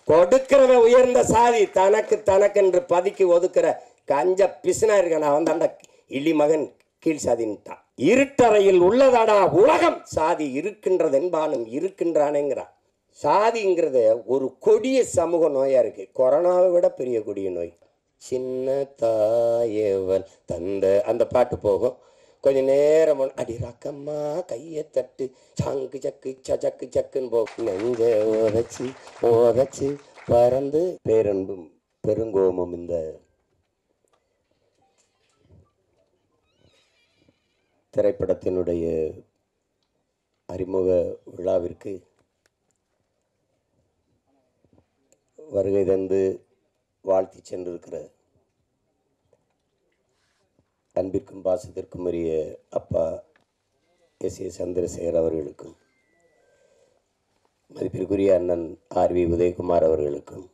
கொடுக்கிறவ உயர்ந்த சாதி, தனக்கு தனக்கென்று பதுக்கி ஒதுக்குற கஞ்ச பிசுனா இருக்கான் அவன் தாண்டா இளி மகன் கீழ் சாதின்ட்டான். இருட்டறையில் உள்ளதாடா உலகம், சாதி இருக்கின்றது என்பானும் இருக்கின்றானேங்கிறான். சாதிங்கிறத ஒரு கொடிய சமூக நோயா இருக்கு, கொரோனாவை விட பெரிய கொடிய நோய். சின்ன தாயவள் தந்த அந்த பாட்டு போகும். கொஞ்ச நேரம் அடி ரக்கம்மா கையை தட்டு சங்கு சக்கு சக்கு சக்குன்னு போகும். நெஞ்ச உதச்சி உதச்சி பறந்து பேரன்பும் பெருங்கோமும் இந்த திரைப்படத்தினுடைய அறிமுக விழாவிற்கு வருகை தந்து வாழ்த்தி சென்றிருக்கிற அன்பிற்கும் பாசத்திற்கும் உரிய அப்பா எஸ்.ஏ. சந்திரசேகர் அவர்களுக்கும், மதிப்பிற்குரிய அண்ணன் ஆர்.வி. உதயகுமார் அவர்களுக்கும்,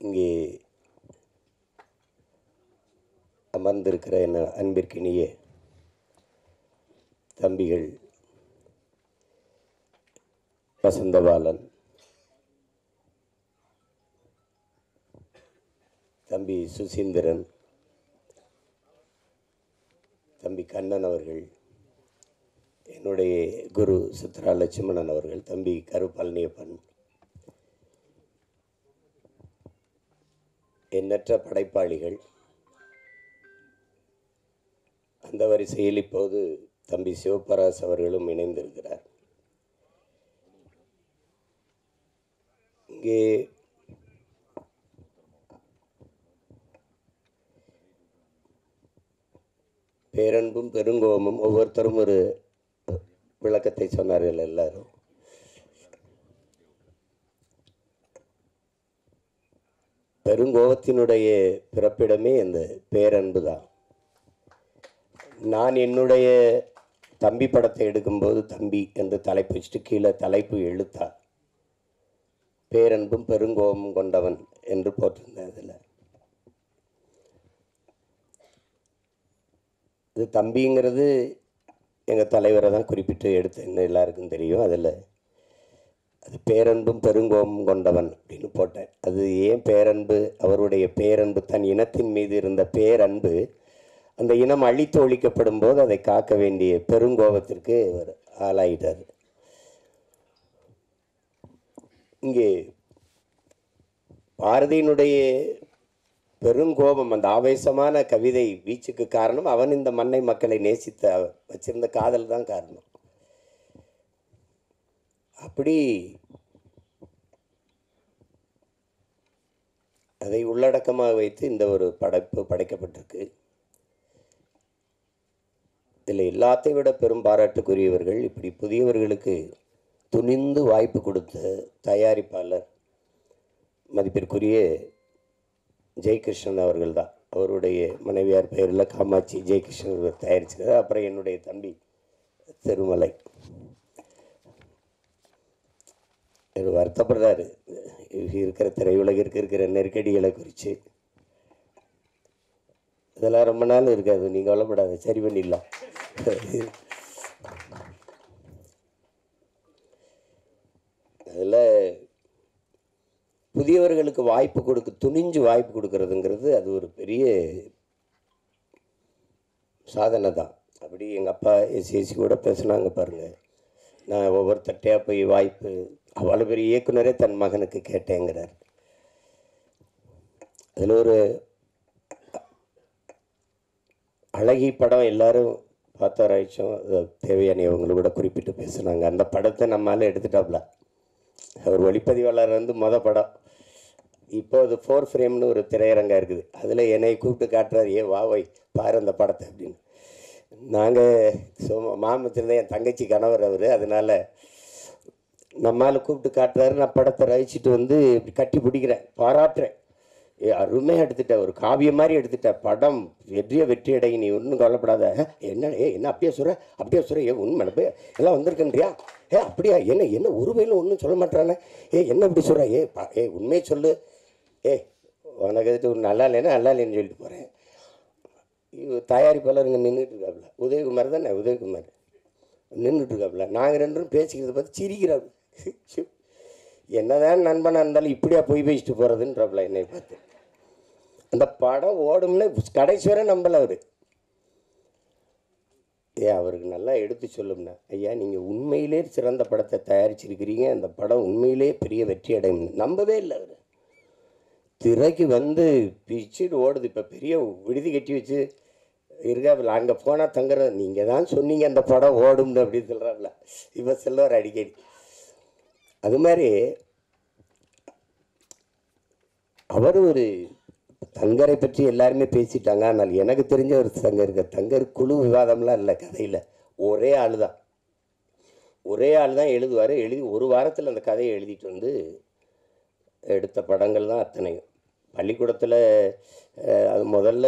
இங்கே அமர்ந்திருக்கிற என்ன அன்பிற்கினிய தம்பிகள் வசந்தபாலன், தம்பி சுசீந்திரன், தம்பி கண்ணன் அவர்கள், என்னுடைய குரு சித்ரா லட்சுமணன் அவர்கள், தம்பி கரு பழனியப்பன், எண்ணற்ற படைப்பாளிகள், அந்த வரிசையில் இப்போது தம்பி சிவபராஸ் அவர்களும் இணைந்திருக்கிறார். இங்கே பேரன்பும் பெருங்கோமும் ஒவ்வொருத்தரும் ஒரு விளக்கத்தை சொன்னார்கள். எல்லாரும் பெருங்கோபத்தினுடைய பிறப்பிடமே இந்த பேரன்பு தான். நான் என்னுடைய தம்பி படத்தை எடுக்கும்போது தம்பி என்று தலைப்பு வச்சுட்டு கீழே தலைப்பு எழுத்தா பேரன்பும் பெருங்கோபமும் கொண்டவன் என்று போட்டிருந்தேன். அதில் இது தம்பிங்கிறது எங்கள் தலைவரை தான் குறிப்பிட்டு எடுத்தேன்னு எல்லாருக்கும் தெரியும். அதில் அது பேரன்பும் பெருங்கோபமும் கொண்டவன் அப்படின்னு போட்டேன். அது ஏன் பேரன்பு? அவருடைய பேரன்பு, தன் இனத்தின் மீது இருந்த பேரன்பு, அந்த இனம் அழித்து ஒழிக்கப்படும் போது அதை காக்க வேண்டிய பெருங்கோபத்திற்கு அவர் ஆளாயிட்டார். இங்கே பாரதியினுடைய பெருங்கோபம், அந்த ஆவேசமான கவிதை வீச்சுக்கு காரணம் அவன் இந்த மண்ணை மக்களை நேசித்த வச்சிருந்த காதல் தான் காரணம். அப்படி அதை உள்ளடக்கமாக வைத்து இந்த ஒரு படைப்பு படைக்கப்பட்டிருக்கு. இதில் எல்லாத்தையும் விட பெரும் பாராட்டுக்குரியவர்கள், இப்படி புதியவர்களுக்கு துணிந்து வாய்ப்பு கொடுத்த தயாரிப்பாளர் மதிப்பிற்குரிய ஜெயகிருஷ்ணன் அவர்கள் தான். அவருடைய மனைவியார் பெயரில் காமாட்சி ஜெயகிருஷ்ணன் அவர்கள் தயாரிச்சது. அப்புறம் என்னுடைய தம்பி திருமலை வருத்தப்படுறாரு இருக்கிற திரையுலகிற்கு இருக்கிற நெருக்கடிகளை குறித்து. இதெல்லாம் ரொம்ப நாள் இருக்காது, நீங்கள் கவலைப்படாது, சரி பண்ணிடலாம். அதில் புதியவர்களுக்கு வாய்ப்பு கொடுக்க துணிஞ்சு வாய்ப்பு கொடுக்கறதுங்கிறது அது ஒரு பெரிய சாதனை தான். அப்படி எங்கள் அப்பா எஸ்எஸ்சி கூட பேசுனாங்க பாருங்கள். நான் ஒவ்வொருத்தட்டையாக போய் வாய்ப்பு, அவ்வளோ பெரிய இயக்குனரே தன் மகனுக்கு கேட்டேங்கிறார். அதில் ஒரு அழகி படம் எல்லாரும் பார்த்தாராய்ச்சும், தேவையானவங்களை கூட குறிப்பிட்டு பேசுனாங்க. அந்த படத்தை நம்மளால எடுத்துட்டாப்ல. அவர் ஒளிப்பதிவாளர் வந்து படம். இப்போ அது 4 ஃப்ரேம்னு ஒரு திரையரங்கம் இருக்குது. அதில் என்னை கூப்பிட்டு காட்டுறாரு, ஏ வா வை பாரு அந்த படத்தை அப்படின்னு. நாங்கள் மாமத்திருந்தேன், என் தங்கச்சி கணவர் அவர், அதனால் நம்மளால் கூப்பிட்டு காட்டுறாரு. நான் படத்தை ரசிச்சுட்டு வந்து இப்படி கட்டி பிடிக்கிறேன், பாராட்டுறேன். அருமையாக எடுத்துட்டேன், ஒரு காவியம் மாதிரி எடுத்துட்டேன், படம் வெற்றி அடை, நீ ஒன்றும் கவலைப்படாத. என்ன அப்படியே சொல்கிற ஏ உண்மை எல்லாம் வந்திருக்கன்றியா? அப்படியா? என்ன ஒரு வயலும் ஒன்றும் சொல்ல மாட்டானே, என்ன இப்படி சொல்கிற? உண்மையை சொல்லு. உனக்கு எதுட்டு ஒரு நல்லா இல்லைன்னு சொல்லிட்டு போகிறேன். தயாரிப்பாளர் இங்கே நின்றுட்டு இருக்காப்புல, உதயகுமார் தானே, உதயகுமார் நின்றுட்டு இருக்காப்புல. நாங்கள் ரெண்டும் பேசிக்கிறத பார்த்து சிரிக்கிறாப்புல. என்னதான் நண்பனாக இருந்தாலும் இப்படியா போய் பேசிட்டு போகிறதுன்றப்பல என்னை பார்த்து. அந்த படம் ஓடும்னு கடைசி வரை நம்பலை அவர். அவருக்கு நல்லா எடுத்து சொல்லும்னா, ஐயா நீங்கள் உண்மையிலே சிறந்த படத்தை தயாரிச்சிருக்கிறீங்க, அந்த படம் உண்மையிலே பெரிய வெற்றி அடையும். நம்பவே இல்லை அவர். திரைக்கு வந்து பிச்சுட்டு ஓடுது. இப்போ பெரிய விடுதி கட்டி வச்சு இருக்காப்புல, அங்கே போனால் தங்குற. நீங்கள் தான் சொன்னீங்க அந்த படம் ஓடும்னு அப்படின்னு சொல்கிறாப்புல இப்போ செல்வார் அடிக்கடி. அது மாதிரி அவர் ஒரு தங்கரை பற்றி எல்லாருமே பேசிட்டாங்க. ஆனால் எனக்கு தெரிஞ்ச ஒரு தங்கர் குழு விவாதம்லாம் இல்லை கதையில். ஒரே ஆள் தான் எழுதுவார். எழுதி ஒரு வாரத்தில் அந்த கதையை எழுதிட்டு வந்து எடுத்த படங்கள் தான் அத்தனையும். பள்ளிக்கூடத்தில் அது முதல்ல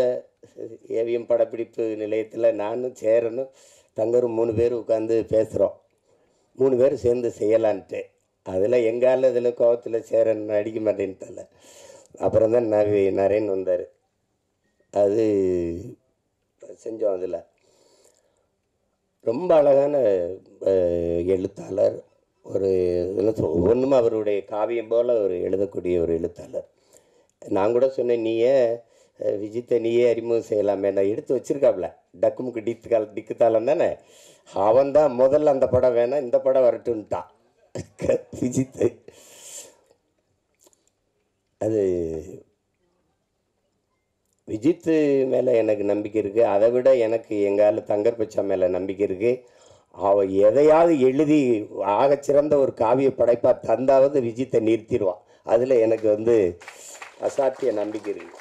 ஏவிஎம் படப்பிடிப்பு நிலையத்தில் நானும் சேரனும் தங்கரும் 3 பேர் உட்காந்து பேசுகிறோம். 3 பேர் சேர்ந்து செய்யலான்ட்டு. அதில் எங்கால இதில் கோவத்தில் சேரன் அடிக்க மாட்டேன்ட்டால. அப்புறம் தான் நரேன் வந்தார். அது செஞ்சோம். அதில் ரொம்ப அழகான எழுத்தாளர். ஒரு ஒவ்வொன்றும் அவருடைய காவியம் போல் அவர் எழுதக்கூடிய ஒரு எழுத்தாளர். நான் கூட சொன்னேன், நீயே விஜித்தை நீயே அறிமுகம் செய்யலாமே. நான் எடுத்து வச்சுருக்காப்புல டக்குமுக்கு டிக்குத்தாளம் தானே. அவன் தான் முதல்ல அந்த படம் வேணாம், இந்த படம் வரட்டுன்ட்டான் விஜித்து. அது விஜித்து மேலே எனக்கு நம்பிக்கை இருக்குது. அதை விட எனக்கு எங்கால தங்கர் பச்சா மேலே நம்பிக்கை இருக்குது. அவள் எதையாவது எழுதி ஆகச்சிறந்த ஒரு காவிய படைப்பாக தந்தாவது விஜித்தை நிறுத்திடுவான். அதில் எனக்கு வந்து அசாத்திய நம்பிக்கை இருக்குது.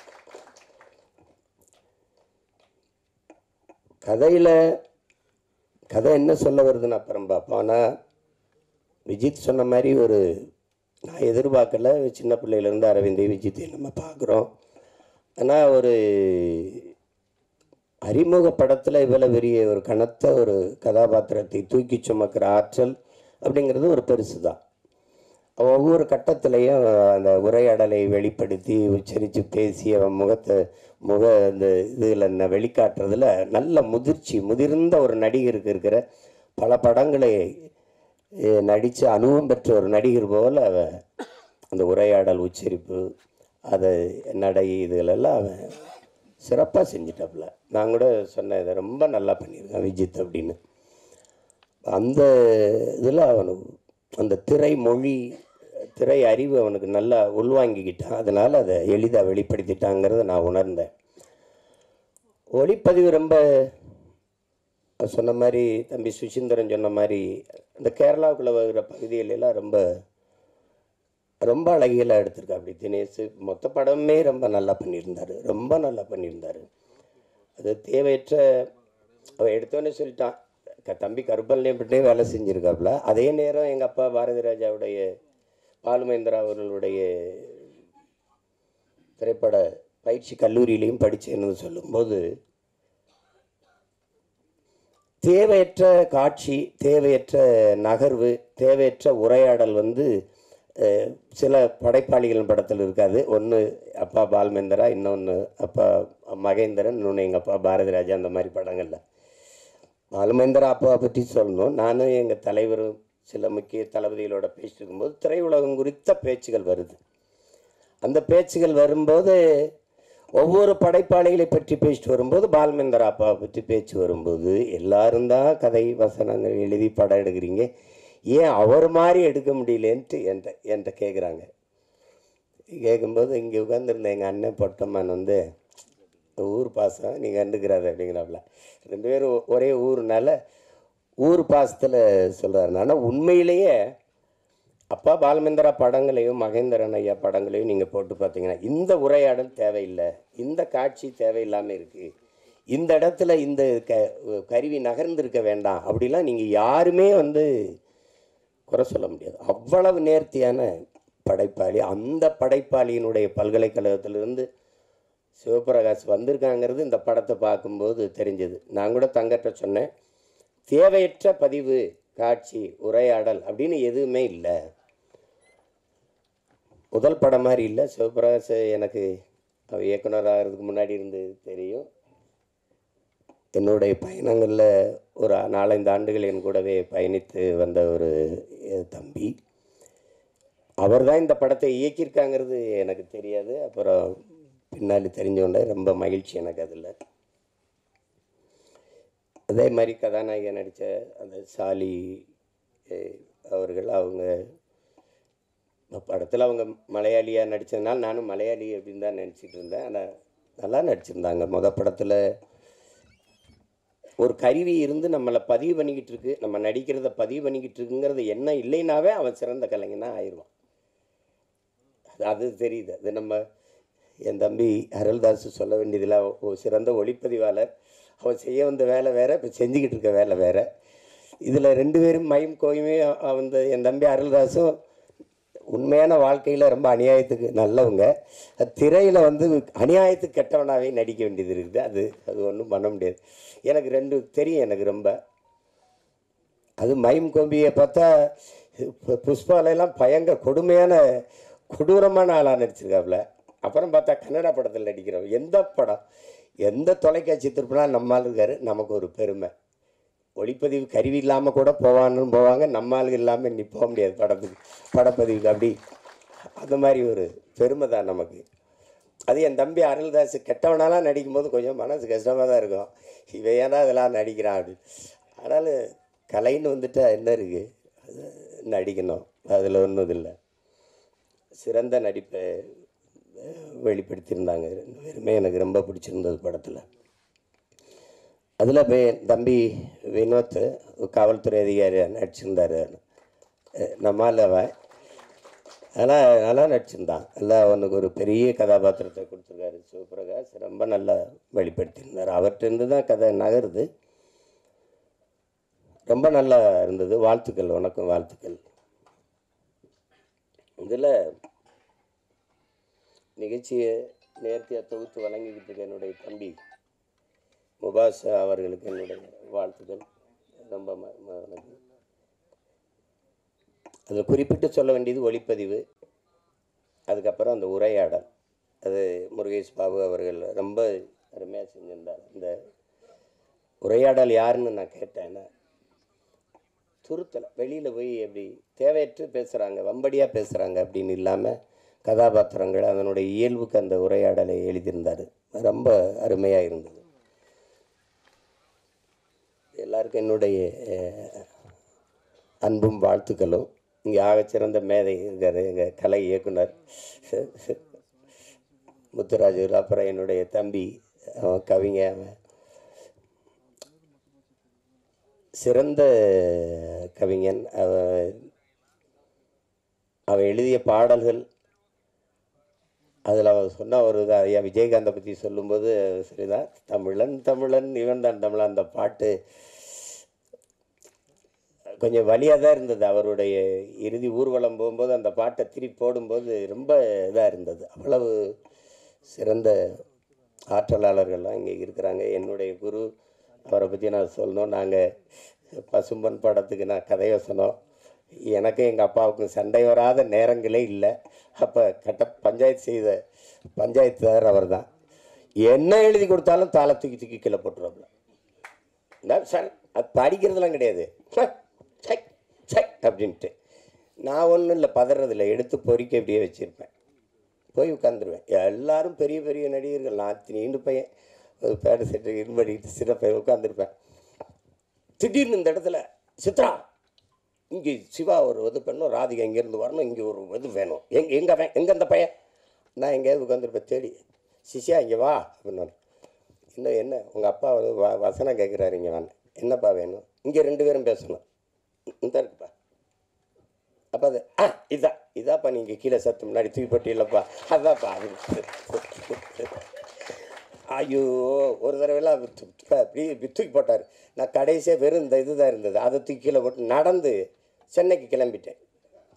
கதை என்ன சொல்ல வருதுன்னு அப்புறம் பார்ப்போம். ஆனால் விஜித் சொன்ன மாதிரி நான் எதிர்பார்க்கல. சின்ன பிள்ளையிலேருந்து அரவிந்தை விஜித்தை நம்ம பார்க்குறோம். ஆனால் ஒரு அறிமுக படத்தில் இவ்வளோ பெரிய ஒரு கனத்த ஒரு கதாபாத்திரத்தை தூக்கி சுமக்கிற ஆற்றல் அப்படிங்கிறது ஒரு பெருசு தான். ஒவ்வொரு கட்டத்திலையும் அந்த உரையாடலை வெளிப்படுத்தி உச்சரித்து பேசி அவன் அந்த இதில் வெளிக்காட்டுறதுல நல்ல முதிர்ந்த ஒரு நடிகருக்கு இருக்கிற பல படங்களை நடித்து அனுபவம் பெற்ற ஒரு நடிகர் போல் அவன் அந்த உரையாடல் உச்சரிப்பு அதை நடை இதுகளெல்லாம் அவன் சிறப்பாக செஞ்சிட்டாப்புல. நான் கூட சொன்னேன், இதை ரொம்ப நல்லா பண்ணியிருக்கான் விஜித் அப்படின்னு. அந்த இதில் அவனுக்கு அந்த திரை அறிவு அவனுக்கு நல்லா உள்வாங்கிக்கிட்டான். அதனால் அதை எளிதாக வெளிப்படுத்திட்டாங்கிறத நான் உணர்ந்தேன். ஒளிப்பதிவு ரொம்ப சொன்ன மாதிரி தம்பி சுசீந்திரன் சொன்ன மாதிரி இந்த கேரளாவுக்குள்ளே வருகிற பகுதிகளெல்லாம் ரொம்ப ரொம்ப அழகியலாக எடுத்திருக்கா. அப்படி தினேஷ் மொத்த படமே ரொம்ப நல்லா பண்ணியிருந்தார். அது தேவையற்ற அவன் எடுத்தோன்னே சொல்லிட்டான். தம்பி கருப்பல்லையும் வேலை செஞ்சுருக்காப்புல. அதே நேரம் எங்கள் அப்பா பாரதி ராஜாவுடைய பாலுமேந்திரா அவர்களுடைய திரைப்பட பயிற்சி கல்லூரியிலையும் படித்தேன்னு சொல்லும்போது தேவையற்ற காட்சி, தேவையற்ற நகர்வு, தேவையற்ற உரையாடல் சில படைப்பாளிகள் படத்தில் இருக்காது. ஒன்று அப்பா பாலுமேந்திரா, இன்னொன்று அப்பா மகேந்திரன், இன்னொன்று எங்கள் அப்பா பாரதி ராஜா. அந்த மாதிரி படங்களில் பாலுமேந்திரா அப்பாவை பற்றி சொல்லணும். நானும் எங்கள் தலைவரும் சில முக்கிய தளபதிகளோட பேசிட்டு இருக்கும்போது திரையுலகம் குறித்த பேச்சுகள் வருது. அந்த பேச்சுகள் வரும்போது ஒவ்வொரு படைப்பாளிகளை பற்றி பேசிட்டு வரும்போது பாலுமேந்திரா அப்பாவை பற்றி பேச்சு வரும்போது எல்லாரும் தான் கதை வசனங்கள் எழுதி படம் எடுக்கிறீங்க, ஏன் அவர் மாதிரி எடுக்க முடியலேன்ட்டு என்கிட்ட கேட்குறாங்க. கேட்கும்போது இங்கே உட்காந்துருந்த எங்கள் அண்ணன் பொட்டம்மான் ஊர் பாசம் நீ கண்டுக்கிறாரு அப்படிங்கிறாப்புல. 2 பேரும் ஒரே ஊர்னால ஊர் பாசத்தில் சொல்கிறாரு. ஆனால் உண்மையிலேயே அப்பா பாலுமேந்திரா படங்களையும் மகேந்திரன் ஐயா படங்களையும் நீங்கள் போட்டு பார்த்தீங்கன்னா இந்த உரையாடல் தேவையில்லை, இந்த காட்சி தேவையில்லாமல் இருக்குது, இந்த இடத்துல இந்த கருவி நகர்ந்திருக்க வேண்டாம் அப்படிலாம் நீங்கள் யாருமே குறை சொல்ல முடியாது. அவ்வளவு நேர்த்தியான படைப்பாளி. அந்த படைப்பாளியினுடைய பல்கலைக்கழகத்திலிருந்து சிவபிரகாஷ் வந்திருக்காங்கிறது இந்த படத்தை பார்க்கும்போது தெரிஞ்சது. நான் கூட தங்கட்ட சொன்னேன், தேவையற்ற பதிவு, காட்சி, உரையாடல் அப்படின்னு எதுவுமே இல்லை. முதல் படம் மாதிரி இல்லை. சிவபிரகாஷ் எனக்கு இயக்குனர் ஆகிறதுக்கு முன்னாடி இருந்து தெரியும். என்னுடைய பயணங்களில் ஒரு 4-5 ஆண்டுகள் என் கூடவே பயணித்து வந்த ஒரு தம்பி. அவர் தான் இந்த படத்தை இயக்கியிருக்காங்கிறது எனக்கு தெரியாது. அப்புறம் பின்னாடி தெரிஞ்சோண்டே ரொம்ப மகிழ்ச்சி எனக்கு அதில். அதே மாதிரி கதாநாயகன் நடித்த அந்த சாலி அவர்கள், அவங்க படத்தில் அவங்க மலையாளியாக நடித்ததுனால நானும் மலையாளி அப்படின்னு தான் நினச்சிட்டு இருந்தேன். ஆனால் நல்லா நடிச்சிருந்தாங்க. படத்தில் ஒரு கருவி இருந்து நம்மளை பதிவு பண்ணிக்கிட்டு இருக்கு, நம்ம நடிக்கிறத பதிவு பண்ணிக்கிட்டு இருக்குங்கிறது என்ன இல்லைனாவே அவன் சிறந்த கலைஞனாக ஆயிடுவான். அது தெரியுது. அது நம்ம என் தம்பி அருள்தாஸ் சொல்ல வேண்டியதில் சிறந்த ஒளிப்பதிவாளர். அவன் செய்ய வந்த வேலை வேறு, இப்போ செஞ்சுக்கிட்டு இருக்க வேலை வேறு. இதில் 2 பேரும் மையும் கோயுமே. அந்த என் தம்பி அருள்தாஸும் உண்மையான வாழ்க்கையில் ரொம்ப அநியாயத்துக்கு நல்லவங்க. திரையில் அநியாயத்துக்கு கெட்டவனாகவே நடிக்க வேண்டியது இருக்குது. அது ஒன்றும் பண்ண முடியாது. எனக்கு 2 தெரியும். எனக்கு ரொம்ப அது மைம் கோம்பியை பார்த்தா புஷ்பாலெல்லாம் பயங்கர கொடூரமான ஆளாக நடிச்சிருக்காப்புல. அப்புறம் பார்த்தா கன்னடா படத்தில் நடிக்கிறோம். எந்த படம் எந்த தொலைக்காட்சி திருப்பினாலும் நம்மால் இருக்காரு. நமக்கு ஒரு பெருமை. ஒளிப்பதிவு கருவி இல்லாமல் கூட போவாங்க. நம்மால் இல்லாமல் நீ போக முடியாது படப்பதிவுக்கு. அப்படி அந்த மாதிரி ஒரு பெருமை தான் நமக்கு. அது என் தம்பி அருள்தாஸ் கெட்டவனாலாம் நடிக்கும்போது கொஞ்சம் மனசு கஷ்டமாக தான் இருக்கும். இவன் ஏன்னா இதெல்லாம் நடிக்கிறான் அப்படின்னு. ஆனாலும் கலைன்னு வந்துட்டால் என்ன இருக்குது, அது நடிக்கணும். அதில் ஒன்றும் இல்லை. சிறந்த நடிப்பை வெளிப்படுத்தியிருந்தாங்க 2 பேருமே. எனக்கு ரொம்ப பிடிச்சிருந்தது படத்தில். அதில் தம்பி வினோத் காவல்துறை அதிகாரியாக நடிச்சிருந்தார். நம்மால் அவன் நல்லா நடிச்சிருந்தான். நல்லா அவனுக்கு ஒரு பெரிய கதாபாத்திரத்தை கொடுத்துருக்காரு சிவபிரகாஷ். ரொம்ப நல்லா வெளிப்படுத்தியிருந்தார். அவர்கிட்ட தான் கதை நகருது. ரொம்ப நல்லா இருந்தது. வாழ்த்துக்கள். வணக்கம், வாழ்த்துக்கள். இதில் நிகழ்ச்சியை நேர்த்தியாக தொகுத்து வழங்கிக்கிட்டு இருக்க என்னுடைய தம்பி முபாஸ் அவர்களுக்கு என்னுடைய வாழ்த்துக்கள். ரொம்ப அதில் குறிப்பிட்டு சொல்ல வேண்டியது ஒளிப்பதிவு, அதுக்கப்புறம் அந்த உரையாடல். அது முருகேஷ் பாபு அவர்கள் ரொம்ப அருமையாக செஞ்சிருந்தார். இந்த உரையாடல் யாருன்னு நான் கேட்டேன்னா, துருத்தலை வெளியில் போய் எப்படி தேவையற்று பேசுகிறாங்க, வம்படியாக பேசுகிறாங்க அப்படின்னு இல்லாமல் கதாபாத்திரங்கள் அதனுடைய இயல்புக்கு அந்த உரையாடலை எழுதியிருந்தார். ரொம்ப அருமையாக இருந்தது. எல்லாருக்கும் என்னுடைய அன்பும் வாழ்த்துக்களும். இங்கே ஆகச்சிறந்த மேதை இருக்கார் எங்கள் கலை இயக்குனர் முத்துராஜு. அப்புறம் என்னுடைய தம்பி கவிஞர், சிறந்த கவிஞன். அவன் எழுதிய பாடல்கள், அதில் அவர் சொன்ன ஒரு ஐயா விஜயகாந்தை பற்றி சொல்லும்போது சரிதான், தமிழன் இவன் தான் தமிழன். அந்த பாட்டு கொஞ்சம் வலியாக தான் இருந்தது. அவருடைய இறுதி ஊர்வலம் போகும்போது அந்த பாட்டை திருப்பி போடும்போது ரொம்ப இதாக இருந்தது. அவ்வளவு சிறந்த ஆற்றலாளர்கள்லாம் இங்கே இருக்கிறாங்க. என்னுடைய குரு, அவரை பற்றி நான் சொல்லணும். நாங்கள் பசும்பன் படத்துக்கு நான் கதையோசனம், எனக்கும் எங்கள் அப்பாவுக்கும் சண்டை வராத நேரங்களே இல்லை. அப்போ பஞ்சாயத்து செய்த பஞ்சாயத்துதார் அவர் தான். என்ன எழுதி கொடுத்தாலும் தாளை தூக்கி கீழே போட்டுருவாப்புல. சார் அது படிக்கிறதுலாம் கிடையாது அப்படின்ட்டு. நான் ஒன்றும் இல்லை, பதறதில்லை, எடுத்து பொறிக்க அப்படியே வச்சுருப்பேன், போய் உட்காந்துருவேன். எல்லோரும் பெரிய பெரிய நடிகர்கள், நான் நீண்டு பையன், ஒரு பேட செட்டு இரும்படிக்கிட்டு சின்ன பையன் உட்காந்துருப்பேன். திடீர்னு இந்த இடத்துல சித்ரா, இங்கே சிவா ஒரு இது பண்ணணும், ராதிகா இங்கேருந்து வரணும், இங்கே ஒரு இது வேணும், எங்கே அந்த பையன். நான் எங்கேயாவது உட்காந்துருப்பேன் தேடி. சிஷியா இங்கே வா அப்படின்னு. இன்னும் என்ன உங்கள் அப்பா வசனம் கேட்குறாரு, இங்கே வாங்க, என்னப்பா வேணும், இங்கே 2 பேரும் பேசணும், இந்த இருக்குப்பா. அப்போ அது இதாப்பா நீங்கள் கீழே சத்து முன்னாடி தூக்கி போட்டு இல்லைப்பா, அதான்ப்பா அது. ஐயோ, ஒரு தடவைலாம் அப்படி தூக்கி போட்டார். நான் கடைசியாக வெறும் இந்த இது தான் இருந்தது, அதை தூக்கி கீழே போட்டு நடந்து சென்னைக்கு கிளம்பிட்டேன்.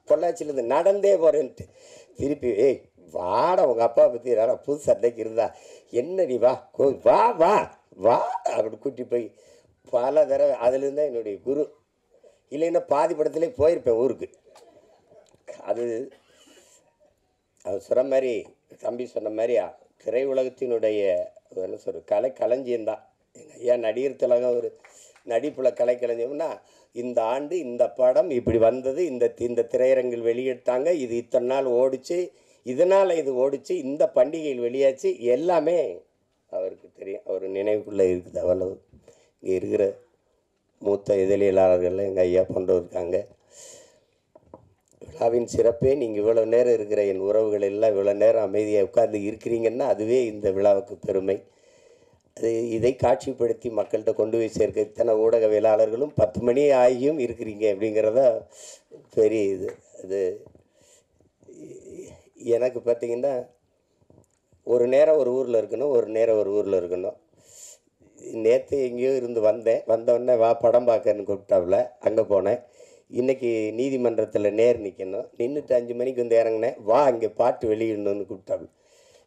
பொள்ளாச்சியிலேருந்து நடந்தே போகிறேன்ட்டு திருப்பி, ஏய் வாட உங்கள் அப்பா பற்றி யாரா புது சண்டைக்கு இருந்தா என்ன, நீ வா வா வா வா அப்படி கூட்டி போய் பல தடவை. அதுலேருந்து தான் என்னுடைய குரு. இல்லைன்னா பாதி படத்துலேயே போயிருப்பேன் ஊருக்கு. அது சொன்ன மாதிரி, தம்பி சொன்ன மாதிரி திரையுலகத்தினுடைய என்ன சொல்ற களஞ்சியம்தான். எங்கள் ஐயா நடிகர் திலகம் ஒரு நடிப்பில் கலைக்களஞ்சியம்னா, இந்த ஆண்டு இந்த படம் இப்படி வந்தது, இந்த திரையரங்கில் வெளியிட்டாங்க, இது இத்தனை நாள் ஓடிச்சு, இதனால் இது ஓடிச்சு, இந்த பண்டிகையில் வெளியாச்சு, எல்லாமே அவருக்கு தெரியும். அவர் நினைவுக்குள்ளே இருக்குது. அவ்வளவு இங்கே இருக்கிற மூத்த இதழியலாளர்கள் எங்கள் ஐயா போன்றவர் இருக்காங்க. விழாவின் சிறப்பே நீங்கள் இவ்வளோ நேரம் இருக்கிற என் உறவுகள் எல்லாம் இவ்வளோ நேரம் அமைதியாக உட்கார்ந்து இருக்கிறீங்கன்னா அதுவே இந்த விழாவுக்கு பெருமை. அது இதை காட்சிப்படுத்தி மக்கள்கிட்ட கொண்டு போய் சேர்க்க இத்தனை ஊடகவியலாளர்களும் 10 மணி ஆகியும் இருக்கிறீங்க அப்படிங்கிறத பெரிய இது. அது எனக்கு பார்த்திங்கன்னா ஒரு நேரம் ஒரு ஊரில் இருக்கணும், ஒரு நேரம் ஒரு ஊரில் இருக்கணும். நேற்று எங்கேயோ இருந்து வந்தோடனே வா படம் பார்க்கன்னு கூப்பிட்டாப்புல, அங்கே போனேன். இன்றைக்கி நீதிமன்றத்தில் நிற்கணும், நின்றுட்டு 5 மணிக்கு வந்து இறங்கினேன். வா இங்கே பாட்டு வெளியிடணும்னு கூப்பிட்டாப்புல.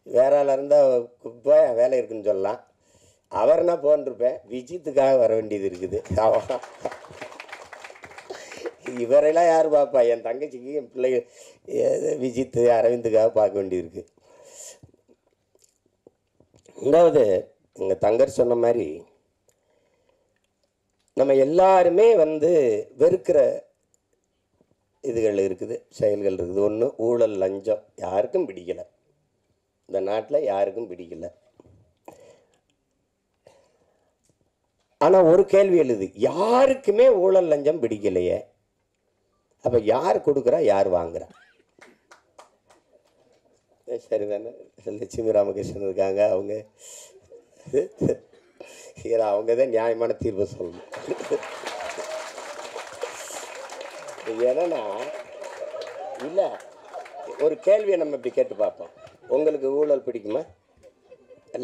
வேற ஆளாக இருந்தால் போய் வேலை இருக்குன்னு சொல்லலாம், அவர்னா போன்றிருப்பேன். விஜித்துக்காக வர வேண்டியது இருக்குது. இவரெல்லாம் யார் பார்ப்பா? என் தங்கச்சிக்கு என் பிள்ளைகள் விஜித்து அரவிந்துக்காக பார்க்க வேண்டியது இருக்குது. ரெண்டாவது எங்கள் தங்கர் சொன்ன மாதிரி நம்ம எல்லாருமே வெறுக்கிற இதுகள் இருக்குது, செயல்கள் இருக்குது. ஒன்று ஊழல், லஞ்சம் யாருக்கும் பிடிக்கலை, இந்த நாட்டில் யாருக்கும் பிடிக்கலை. ஆனால் ஒரு கேள்வி எழுது, யாருக்குமே ஊழல் லஞ்சம் பிடிக்கலையே, அப்போ யார் கொடுக்குறா யார் வாங்குறா? சரிதானே? லட்சுமி ராமகிருஷ்ணன் இருக்காங்க, அவங்க தான் நியாயமான தீர்ப்பு சொல்லணும். ஏன்னா இல்லை, ஒரு கேள்வியை நம்ம இப்படி கேட்டு பார்ப்போம். உங்களுக்கு ஊழல் பிடிக்குமா?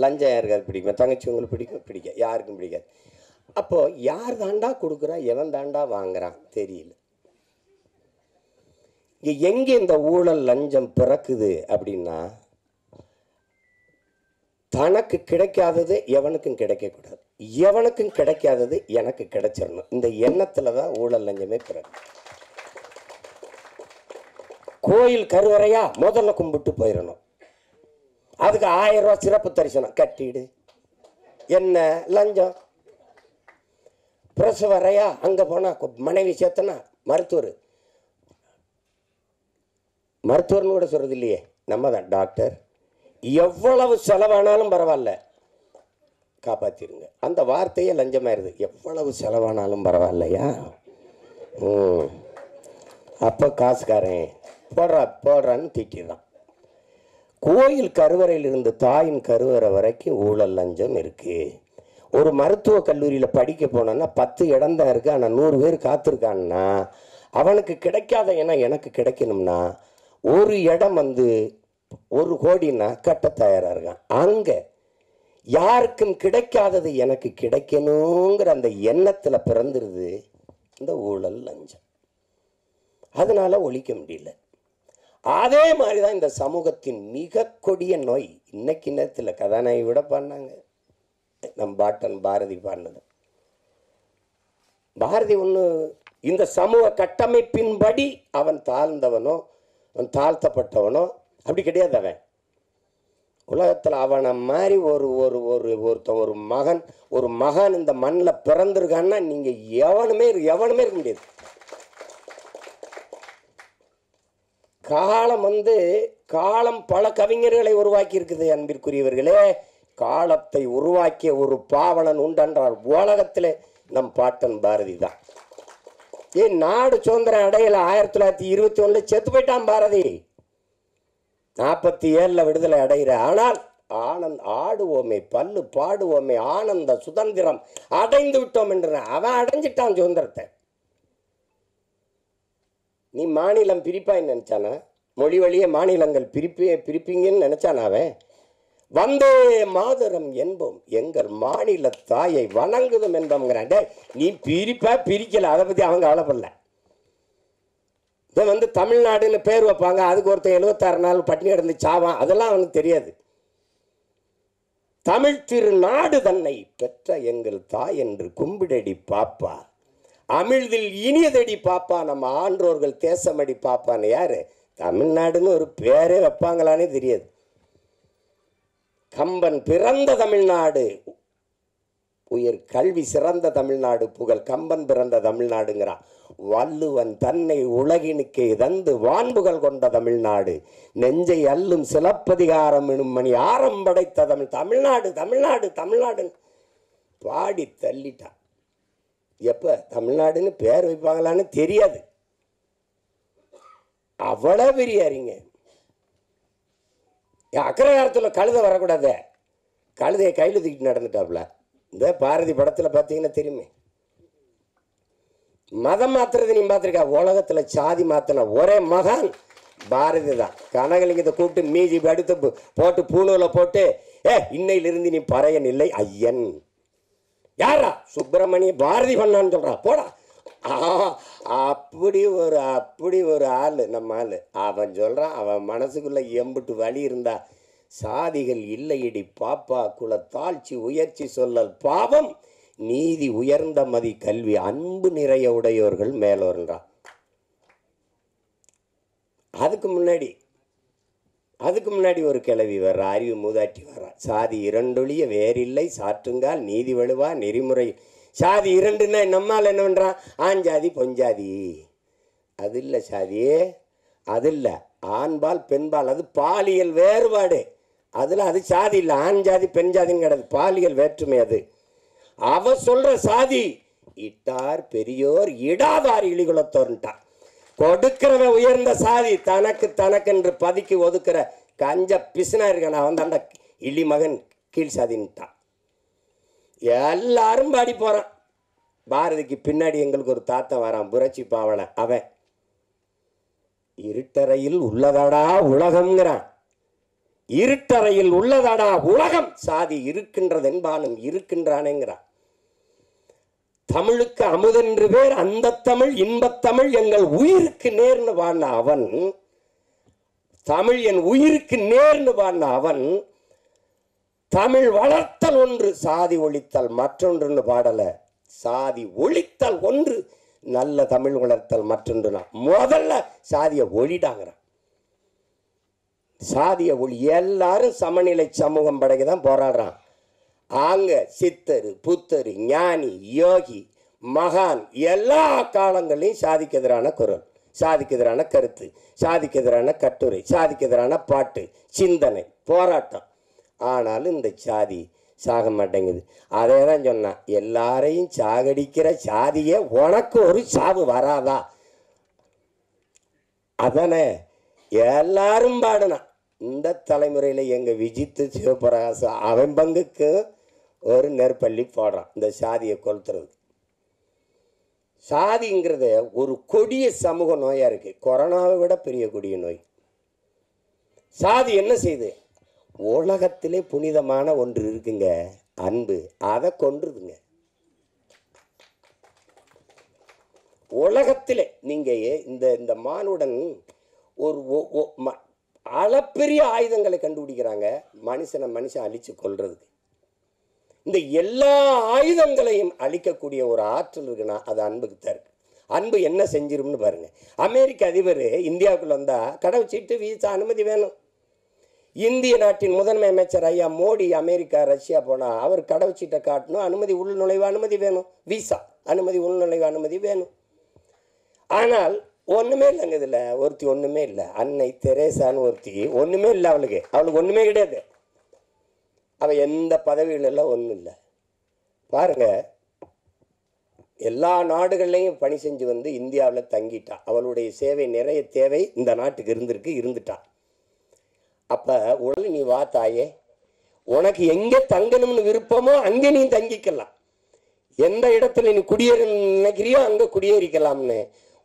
லஞ்சம் யாருக்காவது பிடிக்குமா? தங்கச்சி உங்களுக்கு பிடிக்க யாருக்கும் பிடிக்காது. அப்போது யார் தாண்டா கொடுக்குறா, எவன் தாண்டா வாங்குறான் தெரியல. எங்கே இந்த ஊழல் லஞ்சம் பிறக்குது அப்படின்னா, தனக்கு கிடைக்காதது எவனுக்கும் கிடைக்கக்கூடாது, எவனுக்கும் கிடைக்காதது எனக்கு கிடைச்சிடணும். இந்த எண்ணத்தில் தான் ஊழல் லஞ்சமே பிறகு. கோயில் கருவறையா முதல்ல கும்பிட்டு போயிடணும், அதுக்கு 1000 ரூபா சிறப்பு தரிசனம் கட்டிடு, என்ன லஞ்சம். பிரசவரையா அங்கே போனால் மனைவி சேர்த்தனா மருத்துவர்னு கூட சொல்கிறது இல்லையே, நம்ம தான் டாக்டர். எவ்வளவு செலவானாலும் பரவாயில்ல காப்பாற்றிருங்க, அந்த வார்த்தையே லஞ்சமாயிருது. எவ்வளவு செலவானாலும் பரவாயில்லையா, அப்போ காசுக்காரன் போடுறான்னு திட்டிடுறான். கோயில் கருவறையில் இருந்து தாயின் கருவறை வரைக்கும் ஊழல் லஞ்சம் இருக்குது. ஒரு மருத்துவக் கல்லூரியில் படிக்க போனோன்னா 10 இடம் தான் இருக்குது, ஆனால் 100 பேர் காத்திருக்கான்னா அவனுக்கு கிடைக்காத இடம் எனக்கு கிடைக்கணும்னா ஒரு இடம் 1 கோடின்னா கட்ட தயாராக இருக்கான். அங்கே யாருக்கும் கிடைக்காதது எனக்கு கிடைக்கணுங்கிற அந்த எண்ணத்தில் பிறந்துருது இந்த ஊழல் லஞ்சம். அதனால ஒழிக்க முடியல. அதே மாதிரி தான் இந்த சமூகத்தின் மிக கொடிய நோய். இன்னைக்கு நேரத்தில் கதாநாயகி விட பாடினாங்க, நம் பாட்டன் பாரதி பாடினது. பாரதி ஒன்று, இந்த சமூக கட்டமைப்பின்படி அவன் தாழ்ந்தவனோ அவன் தாழ்த்தப்பட்டவனோ அப்படி கிடையாது. அவன் உலகத்தில் அவனை மாதிரி ஒரு மகன் இந்த மண்ணில் பிறந்திருக்கான்னா நீங்கள் எவனுமே இருக்க முடியாது. காலம் பல கவிஞர்களை உருவாக்கி இருக்குது அன்பிற்குரியவர்களே. காலத்தை உருவாக்கிய ஒரு பாவலன் உண்டென்றால் உலகத்தில் நம் பாட்டன் பாரதி தான். நாடு சுதந்திரம் அடையல 1921 செத்து போயிட்டான் பாரதி. 47 விடுதலை அடைகிற. ஆனால் ஆடுவோமே, பல்லு பாடுவோமே, ஆனந்த சுதந்திரம் அடைந்து விட்டோம் என்று அவன் அடைஞ்சிட்டான் சுதந்திரத்தை. நீ மாநிலம் பிரிப்பாய் நினைச்சானா? மொழி வழியே மாநிலங்கள் பிரிப்பீங்கன்னு நினைச்சானா? அவன் வந்தே மாதரம் என்போம், எங்கள் மாநில தாயை வணங்குதும் என்போங்கிறான். நீ பிரிக்கல, அதை பற்றி அவங்க கவலைப்படல. இதை தமிழ்நாடுன்னு பேர் வைப்பாங்க, அதுக்கு ஒருத்தர் 76 நாள் பட்டினி கிடந்து சாவான், அதெல்லாம் அவனுக்கு தெரியாது. தமிழ் திருநாடு தன்னை பெற்ற எங்கள் தாய் என்று கும்பிடடி பாப்பா, அமிழ்தில் இனியதடி பாப்பா, நம்ம ஆன்றோர்கள் தேசமடி பாப்பான்னு. யாரு? தமிழ்நாடுன்னு ஒரு பேரே வைப்பாங்களானே தெரியாது. கம்பன் பிறந்த தமிழ்நாடு உயர் கல்வி சிறந்த தமிழ்நாடு, புகழ் கம்பன் பிறந்த தமிழ்நாடுங்கிறான். வள்ளுவன் தன்னை உலகினுக்கே தந்து வான்புகள் கொண்ட தமிழ்நாடு, நெஞ்சை அல்லும் சிலப்பதிகாரம் எனும் மணி ஆரம் படைத்த தமிழ்நாடு தமிழ்நாடு தமிழ்நாடு பாடி தள்ளிட்டான். எப்ப தமிழ்நாடுன்னு பேர் வைப்பாங்களான்னு தெரியாது. அவ்வளோ பெரிய அறிஞ. அக்கரகாரத்தில் கழுதை வரக்கூடாத, கழுதையை கையில் தூக்கிட்டு நடந்துட்டாப்புல. இந்த பாரதி படத்தில் பார்த்தீங்கன்னா தெரியுமே. மதம் மாத்துறது நீ பார்த்துருக்கா? உலகத்தில் சாதி மாத்தின ஒரே மகான் பாரதி தான். கனகலிங்கத்தை கூப்பிட்டு மீதி அடுத்து போட்டு பூணூல போட்டு இன்னையிலிருந்து நீ பறையன் இல்லை ஐயன். யாரா? சுப்பிரமணிய பாரதி பண்ணான்னு சொல்றா. போடா. அப்படி ஒரு ஆள் நம்ம ஆள். அவன் சொல்றான், அவன் மனசுக்குள்ள எம்புட்டு வழி இருந்தா, சாதிகள் இல்லையடி பாப்பா, குல தாழ்ச்சி உயர்ச்சி சொல்லல் பாவம், நீதி உயர்ந்த மதி கல்வி அன்பு நிறைய உடையோர்கள் மேலோர்ன்றான். அதுக்கு முன்னாடி ஒரு கிளவி வர்ற, அறிவு மூதாட்டி வர்ற, சாதி இரண்டொழிய வேறில்லை சாற்றுங்கால் நீதி வலுவா நெறிமுறை. சாதி இரண்டுன்னா நம்மால் என்ன பண்ணுறான்? ஆஞ்சாதி பொஞ்சாதி. அது இல்லை சாதியே, அது இல்லை. ஆண்பால் பெண்பால், அது பாலியல் வேறுபாடு. அதில் அது சாதி இல்லை. ஆண் ஜாதி பெண் ஜாதின்னு கிடையாது, பாலியல் வேற்றுமை. அது அவ சொல்ற சாதி இட்டார் பெரியோர் இடாதார் இழிகுலத்தோர்ன்ட்டான். கொடுக்கிறவன் உயர்ந்த சாதி, தனக்கென்று பதுக்கி ஒதுக்குற கஞ்ச பிசுனா இருக்கான் அவன் தாண்ட இழி மகன் கீழ் சாதின்ட்டான். எல்லாரும் பாடி போறான். பாரதிக்கு பின்னாடி எங்களுக்கு ஒரு தாத்தன் வரான், புரட்சி பாவலன். அவன் இருட்டறையில் உள்ளதாடா உலகம்ங்கிறான். இருட்டறையில் உள்ளதாடா உலகம், சாதி இருக்கின்றது என்பானும் இருக்கின்றானேங்கிறான். தமிழுக்கு அமுதென்று பேர், அந்த தமிழ் இன்பத்தமிழ் எங்கள் உயிருக்கு நேர்னு பாடின அவன், தமிழ் என் உயிருக்கு நேர்னு பாடின அவன், தமிழ் வளர்த்தல் ஒன்று சாதி ஒழித்தல் மற்றொன்றுன்னு பாடல. சாதி ஒழித்தல் ஒன்று, நல்ல தமிழ் வளர்த்தல் மற்றொன்றுனா. முதல்ல சாதியை ஒழிடாங்கிறான். சாதிய ஒளி. எல்லாரும் சமநிலை சமூகம் படைக்கதான் போராடுறான். ஆங்க சித்தரு புத்தரு ஞானி யோகி மகான் எல்லா காலங்களையும் சாதிக்கு எதிரான குரல், சாதிக்கு எதிரான கருத்து, சாதிக்கு எதிரான கட்டுரை, சாதிக்கு எதிரான பாட்டு, சிந்தனை, போராட்டம். ஆனாலும் இந்த சாதி சாக மாட்டேங்குது. அதே தான் சொன்னான், எல்லாரையும் சாகடிக்கிற சாதியே உனக்கு ஒரு சாவு வராதா? அதானே எல்லாரும் பாடினான். இந்த தலைமுறையில் எங்கள் விஜித்து சிவபிரகாசம் அவன் பங்குக்கு ஒரு நெற்பள்ளி போடுறான் இந்த சாதியை கொளுத்துறது. சாதிங்கிறத ஒரு கொடிய சமூக நோயாக இருக்குது, கொரோனாவை விட பெரிய கொடிய நோய். சாதி என்ன செய்யுது? உலகத்திலே புனிதமான ஒன்று இருக்குங்க, அன்பு, அதை கொன்றுதுங்க. உலகத்திலே நீங்கள் இந்த மானுடன் ஒரு அளப்பெரிய ஆயுதங்களை கண்டுபிடிக்கிறாங்க மனுஷன் அழிச்சு கொள்றதுக்கு. இந்த எல்லா ஆயுதங்களையும் அழிக்கக்கூடிய ஒரு ஆற்றல் இருக்குன்னா அது அன்புக்கு தான் இருக்கு. அன்பு என்ன செஞ்சிரும்னு பாருங்க. அமெரிக்க அதிபர் இந்தியாவுக்குள்ள வந்தா கடவுச்சீட்டு வீசா அனுமதி வேணும். இந்திய நாட்டின் முதன்மை அமைச்சர் ஐயா மோடி அமெரிக்கா ரஷ்யா போனா அவர் கடவுச்சீட்டை காட்டணும், அனுமதி உள்நுழைவு அனுமதி வேணும், வீசா அனுமதி உள்நுழைவு அனுமதி வேணும். ஆனால் ஒன்றுமே இல்லைங்க. இதில் ஒருத்தி ஒன்றுமே இல்லை, அன்னை தெரேசான்னு ஒருத்தி ஒன்றுமே இல்லை. அவளுக்கு ஒன்றுமே கிடையாது. அவள் எந்த பதவிகளெல்லாம் ஒன்றும் இல்லை. பாருங்க, எல்லா நாடுகள்லையும் பணி செஞ்சு வந்து இந்தியாவில் தங்கிட்டா. அவளுடைய சேவை நிறைய தேவை இந்த நாட்டுக்கு இருந்துட்டான். அப்போ உடனே நீ வா தாயே, உனக்கு எங்கே தங்கணும்னு விருப்பமோ அங்கே நீ தங்கிக்கலாம், எந்த இடத்துல நீ குடியேற நினைக்கிறியோ அங்கே குடியேறிக்கலாம்னு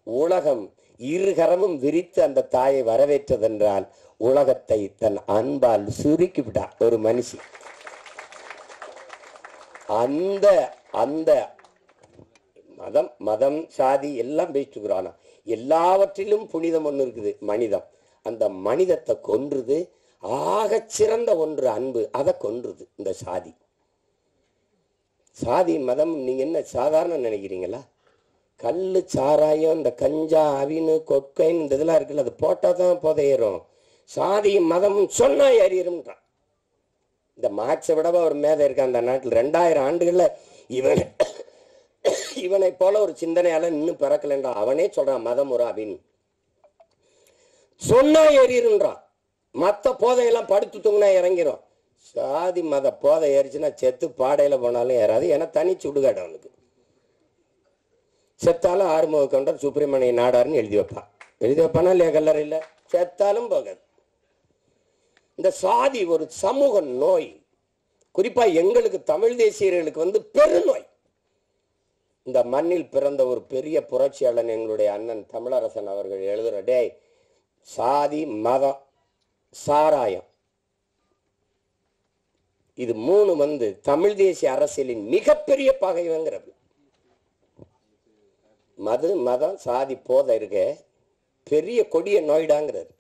உலகம் இருகரமும் விரித்து அந்த தாயை வரவேற்றதென்றால் உலகத்தை தன் அன்பால் சுருக்கி விட்டா ஒரு மனுஷி. அந்த அந்த மதம் சாதி எல்லாம் பேசிட்டுக்கிறானா, எல்லாவற்றிலும் புனிதம் ஒன்று இருக்குது, மனிதம். அந்த மனிதத்தை கொன்றுது. ஆகச் சிறந்த ஒன்று அன்பு, அதை கொன்றுது இந்த சாதி. சாதி மதம் நீங்க என்ன சாதாரண நினைக்கிறீங்களா? கல் சாராயம், இந்த கஞ்சா அவினு கொக்கைன்னு இந்த இதெல்லாம் இருக்குல்ல, அது போட்டால் தான் புதையிரும். சாதி மதம் சொன்னா ஏறிடும்ன்றான். இந்த மார்க்ஸை விடவா ஒரு மேதை இருக்கான் அந்த நாட்டில். 2000 ஆண்டுகளில் இவனை இவனை போல ஒரு சிந்தனையால இன்னும் பிறக்கலன்றா. அவனே சொல்றான் மதமுறை அப்படின்னு சொன்னா ஏறிடுன்றான். மற்ற போதையெல்லாம் படுத்து தூங்கினா இறங்கிரும். சாதி மத போதை ஏறிச்சுன்னா செத்து பாடையில போனாலும் ஏறாது. ஏன்னா தனி சுடுகாடு அவனுக்கு. செத்தாலும் ஆறுமுக கவுண்டர் சுப்பிரமணிய நாடார்னு எழுதி வைப்பானா இல்லையா? கல்லறை இல்லை, செத்தாலும் போகாது. இந்த சாதி ஒரு சமூக நோய். குறிப்பா எங்களுக்கு தமிழ் தேசியர்களுக்கு பெருநோய். இந்த மண்ணில் பிறந்த ஒரு பெரிய புரட்சியாளன் எங்களுடைய அண்ணன் தமிழரசன் அவர்கள் எழுதுற, டேய் சாதி மதம் சாராயம் இது மூணு தமிழ் தேசிய அரசியலின் மிகப்பெரிய பகைவங்கிறது. மது மதம் சாதி போதை இருக்க பெரிய கொடிய நோய்டாங்கிறது.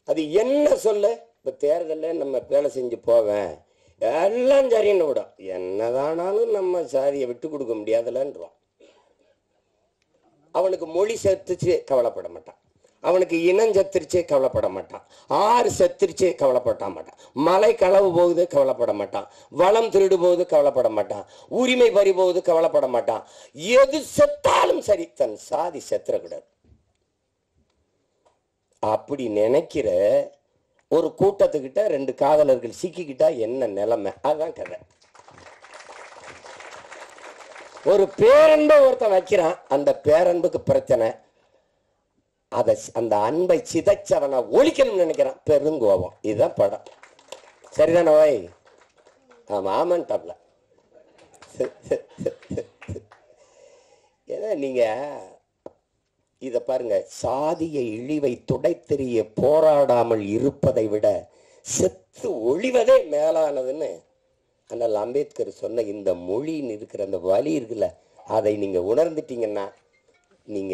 அது என்ன சொல்ல? இப்ப தேர்தலில் நம்ம வேலை செஞ்சு போவேன் எல்லாம் சரின்னு விடும். என்னதானாலும் நம்ம சாதியை விட்டு கொடுக்க முடியாதுலன்றான். அவனுக்கு மொழி செத்துச்சு கவலைப்பட மாட்டான். அவனுக்கு இனம் செத்துருச்சு கவலைப்பட மாட்டான். ஆறு செத்துருச்சு கவலைப்பட மாட்டான். மலை களவு போகுது கவலைப்பட மாட்டான். வளம் திருடு போகுது கவலைப்பட மாட்டான். உரிமை பறி போகுது கவலைப்பட மாட்டான். எது செத்தாலும் சரி, தன் சாதி செத்துறக்கூடாது அப்படி நினைக்கிற ஒரு கூட்டத்துக்கிட்ட ரெண்டு காதலர்கள் சிக்கிக்கிட்டா என்ன நிலைமை? அதுதான் கதை. ஒரு பேரன்பை ஒருத்தன் வைக்கிறான், அந்த பேரன்புக்கு பிரச்சனை. அந்த அன்பை சிதைச்சவனை ஒழிக்கணும்னு நினைக்கிறான், பெருங்கோபம். இதுதான் படம். சரிதானே வை? ஆமா ஆமான்டாப்ல. ஏன்னா நீங்க இத பாருங்க, சாதிய இழிவை துடைத்தெறிய போராடாமல் இருப்பதை விட செத்து ஒழிவதே மேலானதுன்னு அண்ணல் அம்பேத்கர் சொன்ன இந்த மொழின்னு இருக்கிற அந்த வலி இருக்குல்ல, அதை நீங்க உணர்ந்துட்டீங்கன்னா நீங்க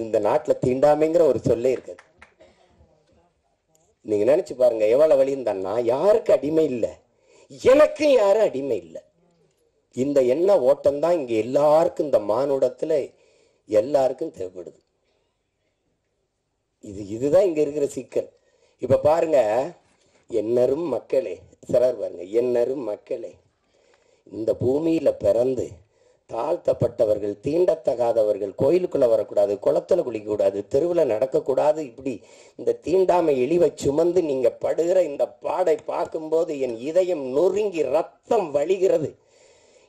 இந்த நாட்டுல தீண்டாமைங்கிற ஒரு சொல்லே இருக்காது. நீங்க நினைச்சு பாருங்க எவ்வளவு வலி இருந்தான்னா, யாருக்கு அடிமை இல்லை, எனக்கும் யாரும் அடிமை இல்லை. இந்த எண்ண ஓட்டம் தான் இங்க எல்லாருக்கும், இந்த மானுடத்துல எல்லாருக்கும் தேவைப்படுது. இதுதான் இங்க இருக்கிற சிக்கல். இப்ப பாருங்க, என்னரும் மக்களே, சிலர் பாருங்க, என்னரும் மக்களே, இந்த பூமியில பிறந்து தாழ்த்தப்பட்டவர்கள், தீண்டத்தகாதவர்கள் கோயிலுக்குள்ள வரக்கூடாது, குளத்துல குளிக்க கூடாது, தெருவில் நடக்கக்கூடாது, இப்படி இந்த தீண்டாமை இழிவை சுமந்து நீங்க படுகிற இந்த பாடை பார்க்கும்போது என் இதயம் நொறுங்கி ரத்தம் வழிகிறது.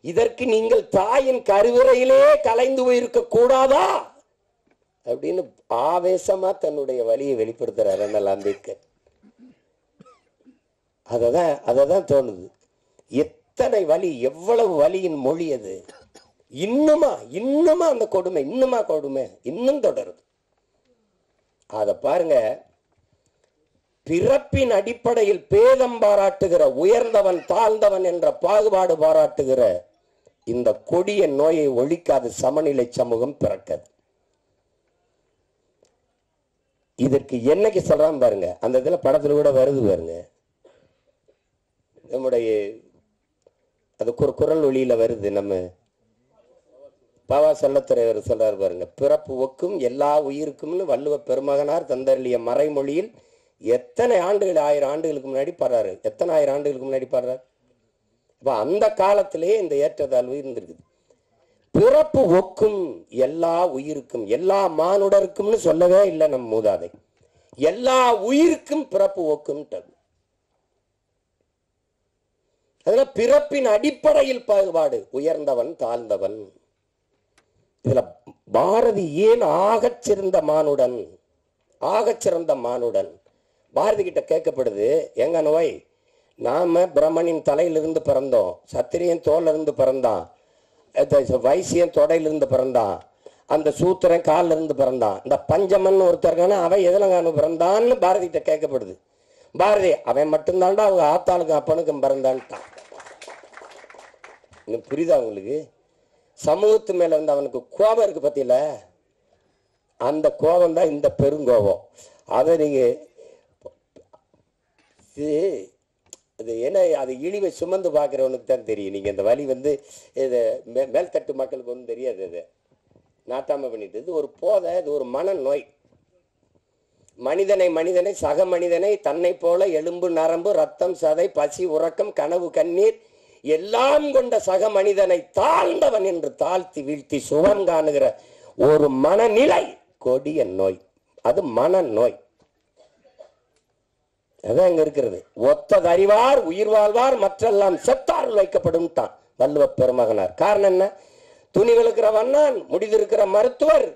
இதற்கு நீங்கள் தாயின் கருவறையிலே கலைந்து போயிருக்க கூடாதா அப்படின்னு ஆவேசமா தன்னுடைய வலியை வெளிப்படுத்துறார் அண்ணல் அம்பேத்கர். அததான் தோணுது. எத்தனை வலி, எவ்வளவு வலியின் மொழி அது. இன்னுமா அந்த கொடுமை, இன்னும் தொடருது. அத பாருங்க, பிறப்பின் அடிப்படையில் பேதம் பாராட்டுகிற, உயர்ந்தவன் தாழ்ந்தவன் என்ற பாகுபாடு பாராட்டுகிற இந்த கொடிய நோயை ஒழிக்காத சமநிலை சமூகம் பிறக்காது. இதற்கு என்னைக்கு சொல்றான் பாருங்க, அந்த இதுல படத்துல கூட வருது பாருங்க, நம்முடைய அது குரல் ஒளியில வருது. நம்ம பாவா செல்லத்துறையவர் சொல்றாரு பாருங்க, பிறப்பு ஒக்கும் எல்லா உயிருக்கும்னு வள்ளுவ பெருமகனார் தந்தருளிய மறைமொழியில் எத்தனை ஆண்டுகள், 1000 ஆண்டுகளுக்கு முன்னாடி பாடுறாரு. எத்தனை 1000 ஆண்டுகளுக்கு முன்னாடி பாடுறாரு. அப்ப அந்த காலத்திலேயே இந்த ஏற்றத்தாழ்வு இருந்திருக்குது. பிறப்பு ஒக்கும் எல்லா உயிருக்கும், எல்லா மானுடருக்கும்னு சொல்லவே இல்லை நம் மூதாதை. எல்லா உயிருக்கும் பிறப்பு ஒக்கும். அதுல பிறப்பின் அடிப்படையில் பாகுபாடு, உயர்ந்தவன் தாழ்ந்தவன். இதுல பாரதி ஏன் ஆகச்சிறந்த மானுடன் பாரதி கிட்ட கேட்கப்படுது, எங்க நோய், நாம பிரம்மனின் தலையிலிருந்து பிறந்தோம், சத்திரியன் தோல்ல இருந்து பிறந்தான், வைசியன் தொடையிலிருந்து பிறந்தான், அந்த சூத்திரன் காலில் இருந்து பிறந்தான், இந்த பஞ்சமன் ஒருத்தருக்கான அவன் எதிலங்கானு பிறந்தான்னு பாரதி கிட்ட கேட்கப்படுது. பாரதி அவன் மட்டும்தான்டா அவங்க ஆத்தாளுக்கும் அப்பனுக்கும் பிறந்தான்ட்டான். இன்னும் புரியுதா உங்களுக்கு? சமூகத்து மேல இருந்து அவனுக்கு கோபம் இருக்கு பத்தியில, அந்த கோபம் தான் இந்த பெருங்கோபம். அதை நீங்க அது இழிவை சுமந்து பார்க்கிறவனுக்கு தான் தெரியும். நீங்க இந்த வலி இது மேல்தட்டு மக்களுக்கு ஒன்றும் தெரியாது. அது நாட்டாம பண்ணிட்டு, இது ஒரு போதை, இது ஒரு மன நோய். மனிதனை சக மனிதனை தன்னை போல எலும்பு நரம்பு ரத்தம் சதை பசி உறக்கம் கனவு கண்ணீர் எல்லாம் கொண்ட சக மனிதனை தாழ்ந்தவன் என்று தாழ்த்தி வீழ்த்தி சுகம் காணுகிற ஒரு மனநிலை கொடிய நோய். அது மனநோய். அதான் இங்க இருக்கிறது. ஒத்தது அறிவார் உயிர் வாழ்வார் மற்றெல்லாம் செத்தார்கள் வைக்கப்படும் தான் வள்ளுவ பெருமகனார். காரணம் என்ன? துணி விழுக்கிற வண்ணான், முடிதிருக்கிற மருத்துவர்,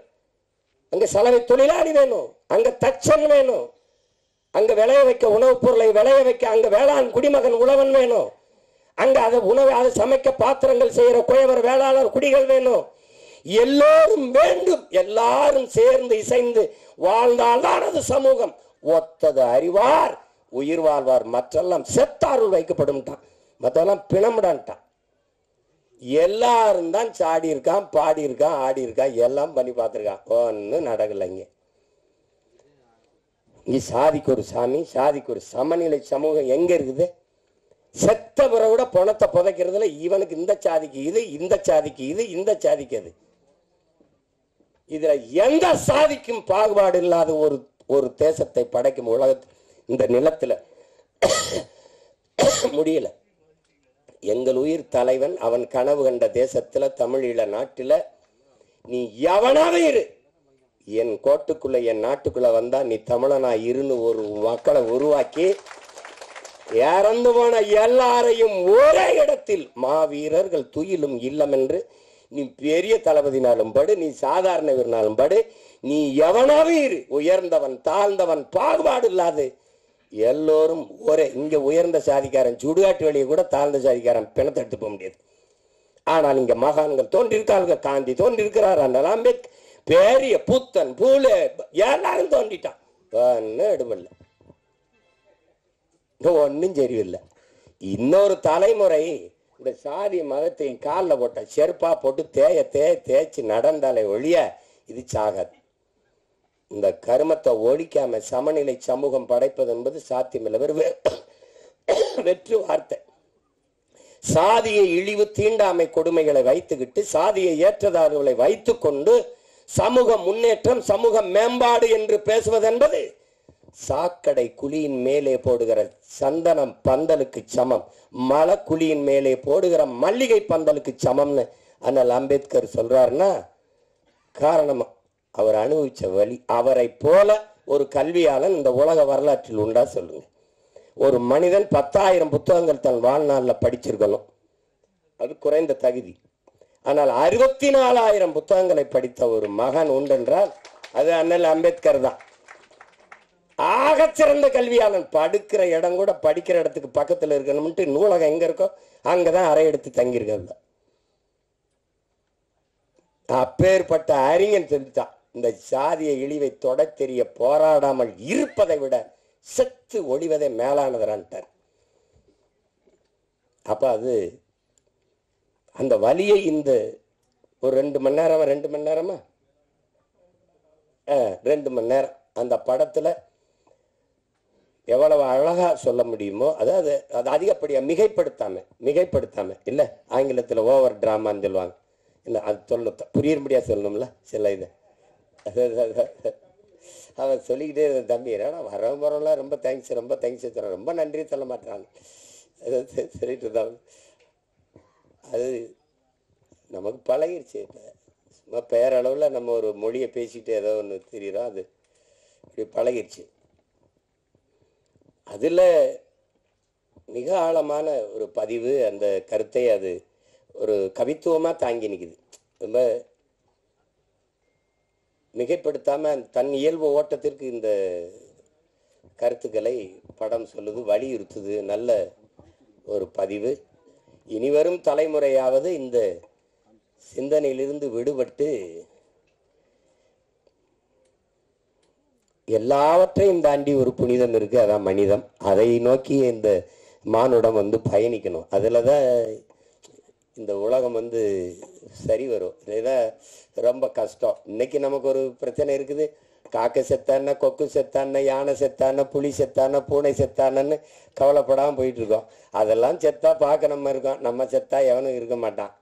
அங்க சலவை தொழிலாளி வேணும், அங்க தச்சன் வேணும், அங்க விளைய வைக்க உணவுப் பொருளை விளைய வைக்க அங்க வேளாண் குடிமகன் உழவன் வேணும், அங்க அதை உணவை அதை சமைக்க பாத்திரங்கள் செய்யற குயவர் வேளாளர் குடிகள் வேணும். எல்லோரும் வேண்டும். எல்லாரும் சேர்ந்து இசைந்து வாழ்ந்தால்தான் அது சமூகம். ஒத்தது அறிவார் உயிர் வாழ்வார் மற்றெல்லாம் செத்தாருள் வைக்கப்படும். மற்றெல்லாம் பிணமுடான்ட்டான். எல்லாரும் தான் சாடி இருக்கான், பாடி இருக்கான், ஆடி இருக்கான், எல்லாம் பண்ணி பார்த்துருக்கான். ஒன்னும் நடக்கலைங்க. இங்க சாதிக்கு ஒரு சாமி, சாதிக்கு ஒரு சமநிலை சமூகம் எங்க இருக்குது? செத்த பிறகு பணத்தை புதைக்கிறதுல இவனுக்கு இந்த சாதிக்கு இது, இந்த சாதிக்கு இது, இந்த சாதிக்கு அது. இதுல எந்த சாதிக்கும் பாகுபாடு இல்லாத ஒரு தேசத்தை படைக்கும் உலகத்தில் இந்த நிலத்துல முடியல. எங்கள் உயிர் தலைவன் அவன் கனவு கண்ட தேசத்துல தமிழீழ நாட்டில நீ எவனாவே இரு, என் கோட்டுக்குள்ள என் நாட்டுக்குள்ள வந்தா நீ தமிழனா இருன்னு ஒரு மக்களை உருவாக்கி இறந்து போன எல்லாரையும் ஒரே இடத்தில் மாவீரர்கள் துயிலும் இல்லம் என்று நீ பெரிய தளபதினாலும் படு, நீ சாதாரண வீரனாலும் படு, நீ எவனாவே இரு, உயர்ந்தவன் தாழ்ந்தவன் பாகுபாடு இல்லாது எல்லோரும் ஒரே. இங்க உயர்ந்த சாதிக்காரன் சுடுகாட்டு வழியை கூட தாழ்ந்த சாதிக்காரன் பிணத்தை எடுத்து போக முடியாது. ஆனால் இங்க மகான்கள் தோன்றிருக்காங்க. காந்தி தோன்றிருக்கிறார், அண்ணல் அம்பேத்கர், பெரிய புத்தன் பூலே எல்லாரும் தோண்டிட்டான். ஒன்னும் எடுபடல, ஒன்னும் சரியில்லை. இன்னொரு தலைமுறை இந்த சாதி மதத்தை காலில் போட்ட செருப்பா போட்டு தேய்ச்சி நடந்தாலே ஒழிய இது சாகாது. இந்த கருமத்தை ஒழிக்காம சமநிலை சமூகம் படைப்பது என்பது சாத்தியமில்லை. வெற்று வார்த்தை. சாதியை இழிவு தீண்டாமை கொடுமைகளை வைத்துக்கிட்டு சாதியை ஏற்றதார்களை வைத்துக் கொண்டு சமூக முன்னேற்றம் சமூக மேம்பாடு என்று பேசுவது என்பது சாக்கடை குழியின் மேலே போடுகிற சந்தனம் பந்தலுக்கு சமம், மலக்குழியின் மேலே போடுகிற மல்லிகை பந்தலுக்கு சமம்னு அண்ணல் அம்பேத்கர் சொல்றாருன்னா காரணம் அவர் அனுபவிச்ச வழி. அவரை போல ஒரு கல்வியாளன் இந்த உலக வரலாற்றில் உண்டா சொல்லுங்க? ஒரு மனிதன் 10,000 புத்தகங்கள் தன் வாழ்நாளில் படிச்சிருக்கணும், அது குறைந்த தகுதி. ஆனால் 64,000 புத்தகங்களை படித்த ஒரு மகன் உண்டென்றால் அது அண்ணல் அம்பேத்கர் தான். ஆகச்சிறந்த கல்வியாளன். படுக்கிற இடம் கூட படிக்கிற இடத்துக்கு பக்கத்தில் இருக்கணும்ட்டு நூலகம் எங்க இருக்கோ அங்கதான் அறை எடுத்து தங்கியிருக்க. அப்பேற்பட்ட அறிஞன் சொல்லித்தான், இந்த சாதிய இழிவை தொட தெரிய போராடாமல் இருப்பதை விட செத்து ஒளிவதை மேலானதரான்ட்டார். அப்ப அது அந்த வலியை இந்த ஒரு 2 மணி நேரமா 2 மணி நேரம் அந்த படத்துல எவ்வளவு அழகா சொல்ல முடியுமோ, அதாவது அது அதிகப்படியா மிகைப்படுத்தாம இல்ல, ஆங்கிலத்துல ஓவர் டிராமான்னு சொல்லுவாங்க இல்ல, அது சொல்ல புரியும்படியா சொல்லணும்ல சில இது. அவன் சொல்லிக்கிட்டே இருந்த தம்பி வரலாம் ரொம்ப தேங்க்ஸ் ரொம்ப நன்றி சொல்ல மாட்டான் சொல்லிட்டு தான். அது நமக்கு பழகிருச்சு. சும்மா பேரளவில் நம்ம ஒரு மொழியை பேசிட்டு ஏதோ ஒன்று தெரியுறோம், அது இப்படி பழகிருச்சு. அதில் மிக ஆழமான ஒரு பதிவு, அந்த கருத்தை அது ஒரு கவித்துவமாக தாங்கி நிற்குது. ரொம்ப மிகைப்படுத்தாமல் தன் இயல்பு ஓட்டத்திற்கு இந்த கருத்துக்களை படம் சொல்லுது, வலியுறுத்துது. நல்ல ஒரு பதிவு. இனிவரும் தலைமுறையாவது இந்த சிந்தனையிலிருந்து விடுபட்டு எல்லாவற்றையும் தாண்டி ஒரு புனிதம் இருக்கு, அதான் மனிதம். அதை நோக்கி இந்த மானுடம் பயணிக்கணும். அதில் தான் இந்த உலகம் சரி வரும். இதுதான் ரொம்ப கஷ்டம். இன்னைக்கு நமக்கு ஒரு பிரச்சனை இருக்குது. காக்கை செத்தான, கொக்கு செத்தான, யானை செத்தான, புலி செத்தான, பூனை செத்தானன்னு கவலைப்படாமல் போயிட்டு இருக்கோம். அதெல்லாம் செத்தா பார்க்க நம்ம இருக்கோம், நம்ம செத்தா எவனும் இருக்க மாட்டான்.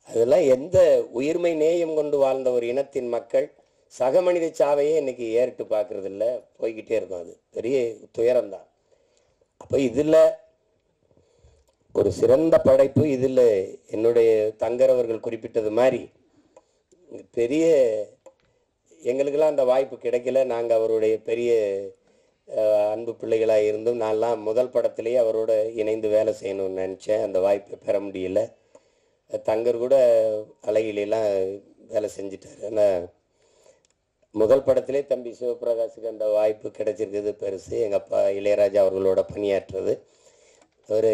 அதெல்லாம் எந்த உயிர்மை நேயம் கொண்டு வாழ்ந்த ஒரு இனத்தின் மக்கள் சக மனித சாவையே இன்னைக்கு ஏறிட்டு பார்க்கறது இல்லை, போய்கிட்டே இருக்கும். அது பெரிய துயரம்தான். அப்போ இதில் ஒரு சிறந்த படைப்பு. இதில் என்னுடைய தங்கர் அவர்கள் குறிப்பிட்டது மாதிரி பெரிய எங்களுக்கெல்லாம் அந்த வாய்ப்பு கிடைக்கல. நாங்கள் அவருடைய பெரிய அன்பு பிள்ளைகளாக இருந்தும் நான்லாம் முதல் படத்திலேயே அவரோட இணைந்து வேலை செய்யணும்னு நினச்சேன். அந்த வாய்ப்பை பெற முடியல. தங்கர் கூட அழகிலாம் வேலை செஞ்சிட்டார். ஆனால் முதல் படத்திலே தம்பி சிவபிரகாஷுக்கு அந்த வாய்ப்பு கிடைச்சிருக்குது பெருசு. எங்கள் அப்பா இளையராஜா அவர்களோட பணியாற்றுறது. ஒரு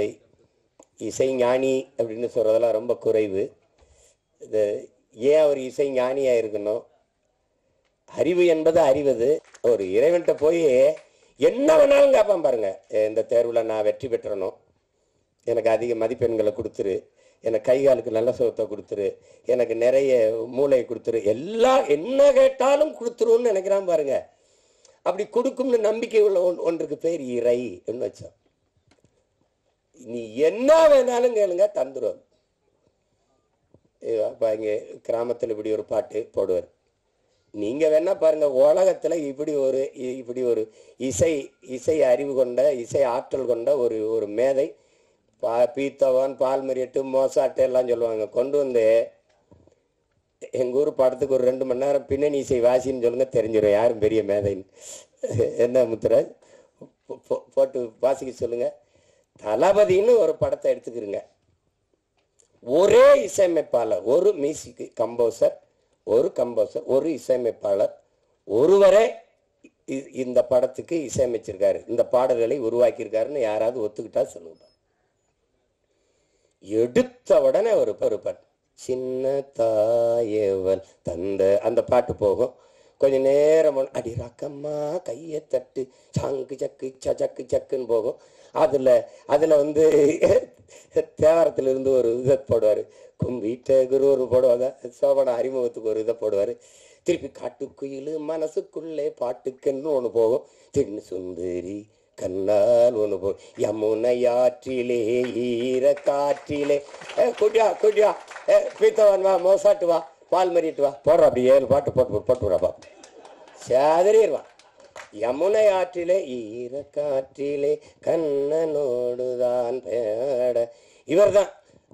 இசை ஞானி அப்படின்னு சொல்கிறதெல்லாம் ரொம்ப குறைவு. இது ஏன் அவர் இசை ஞானியாக இருக்கணும்? அறிவு என்பது அறிவது. ஒரு இறைவன்கிட்ட போய் என்ன வேணாலும் கேட்பான் பாருங்க. இந்த தேர்வில் நான் வெற்றி பெற்றணும், எனக்கு அதிக மதிப்பெண்களை கொடுத்துரு, எனக்கு கை காலுக்கு நல்ல சுகத்தை கொடுத்துரு, எனக்கு நிறைய மூளையை கொடுத்துரு, எல்லாம் என்ன கேட்டாலும் கொடுத்துருன்னு நினைக்கிறான் பாருங்க. அப்படி கொடுக்கும்னு நம்பிக்கை உள்ள ஒன்றுக்கு பேர் இறை என்று வச்சோம். நீ என்ன வேணாலும் கேளுங்க தந்துடும். அப்போ இங்கே கிராமத்தில் இப்படி ஒரு பாட்டு போடுவார். நீங்கள் வேணா பாருங்க, உலகத்தில் இப்படி ஒரு இசை அறிவு கொண்ட, இசை ஆற்றல் கொண்ட ஒரு மேதை, பீத்தவான், பால்மரியட்டு, மோசாட்டு எல்லாம் சொல்லுவாங்க. கொண்டு வந்து எங்கள் ஊர் படத்துக்கு ஒரு 2 மணி நேரம் பின்னணி இசை வாசின்னு சொல்லுங்க, தெரிஞ்சிடும் யாரும் பெரிய மேதைன்னு. என்ன முத்துராஜ் போட்டு வாசிக்க சொல்லுங்க. தளபதினு ஒரு படத்தை எடுத்துக்கிறங்க. ஒரே இசையமைப்பாளர், ஒரு மியூசிக் கம்போசர், ஒரு இசையமைப்பாளர் ஒருவரே இந்த படத்துக்கு இசையமைச்சிருக்காரு, இந்த பாடல்களை உருவாக்கியிருக்காருன்னு யாராவது ஒத்துக்கிட்டா சொல்லுங்க. எடுத்த உடனே ஒரு பாட்டு, சின்ன தாயவள் தந்த அந்த பாட்டு போகும். கொஞ்ச நேரம் அடி ரக்கம்மா கையை தட்டு சாங்கு சக்கு சக்கு சக்குன்னு போகும். அதில் வந்து தேவாரத்திலிருந்து ஒரு இதை போடுவார், கும்பிட்ட ஒரு போடுவாங்க, சோபன அறிமுகத்துக்கு ஒரு இதை போடுவார். திருப்பி காட்டுக்குயில் மனசுக்குள்ளே பாட்டுக்குன்னு ஒன்று போகும். தின்னு சுந்தரி கண்ணால் ஒன்று போகும், யமுனையாற்றிலே ஈர காற்றிலே குட்டியா பீத்தவான் வா, மோசாட்டு வா, பால் மறிட்டு வா, போடுற அப்படி 7 பாட்டு போட்டுவிடாப்பா, சேதறிடுவான். யமுனை ஆற்றிலே ஈர காற்றிலே கண்ணனோடுதான் பேட. இவர் தான்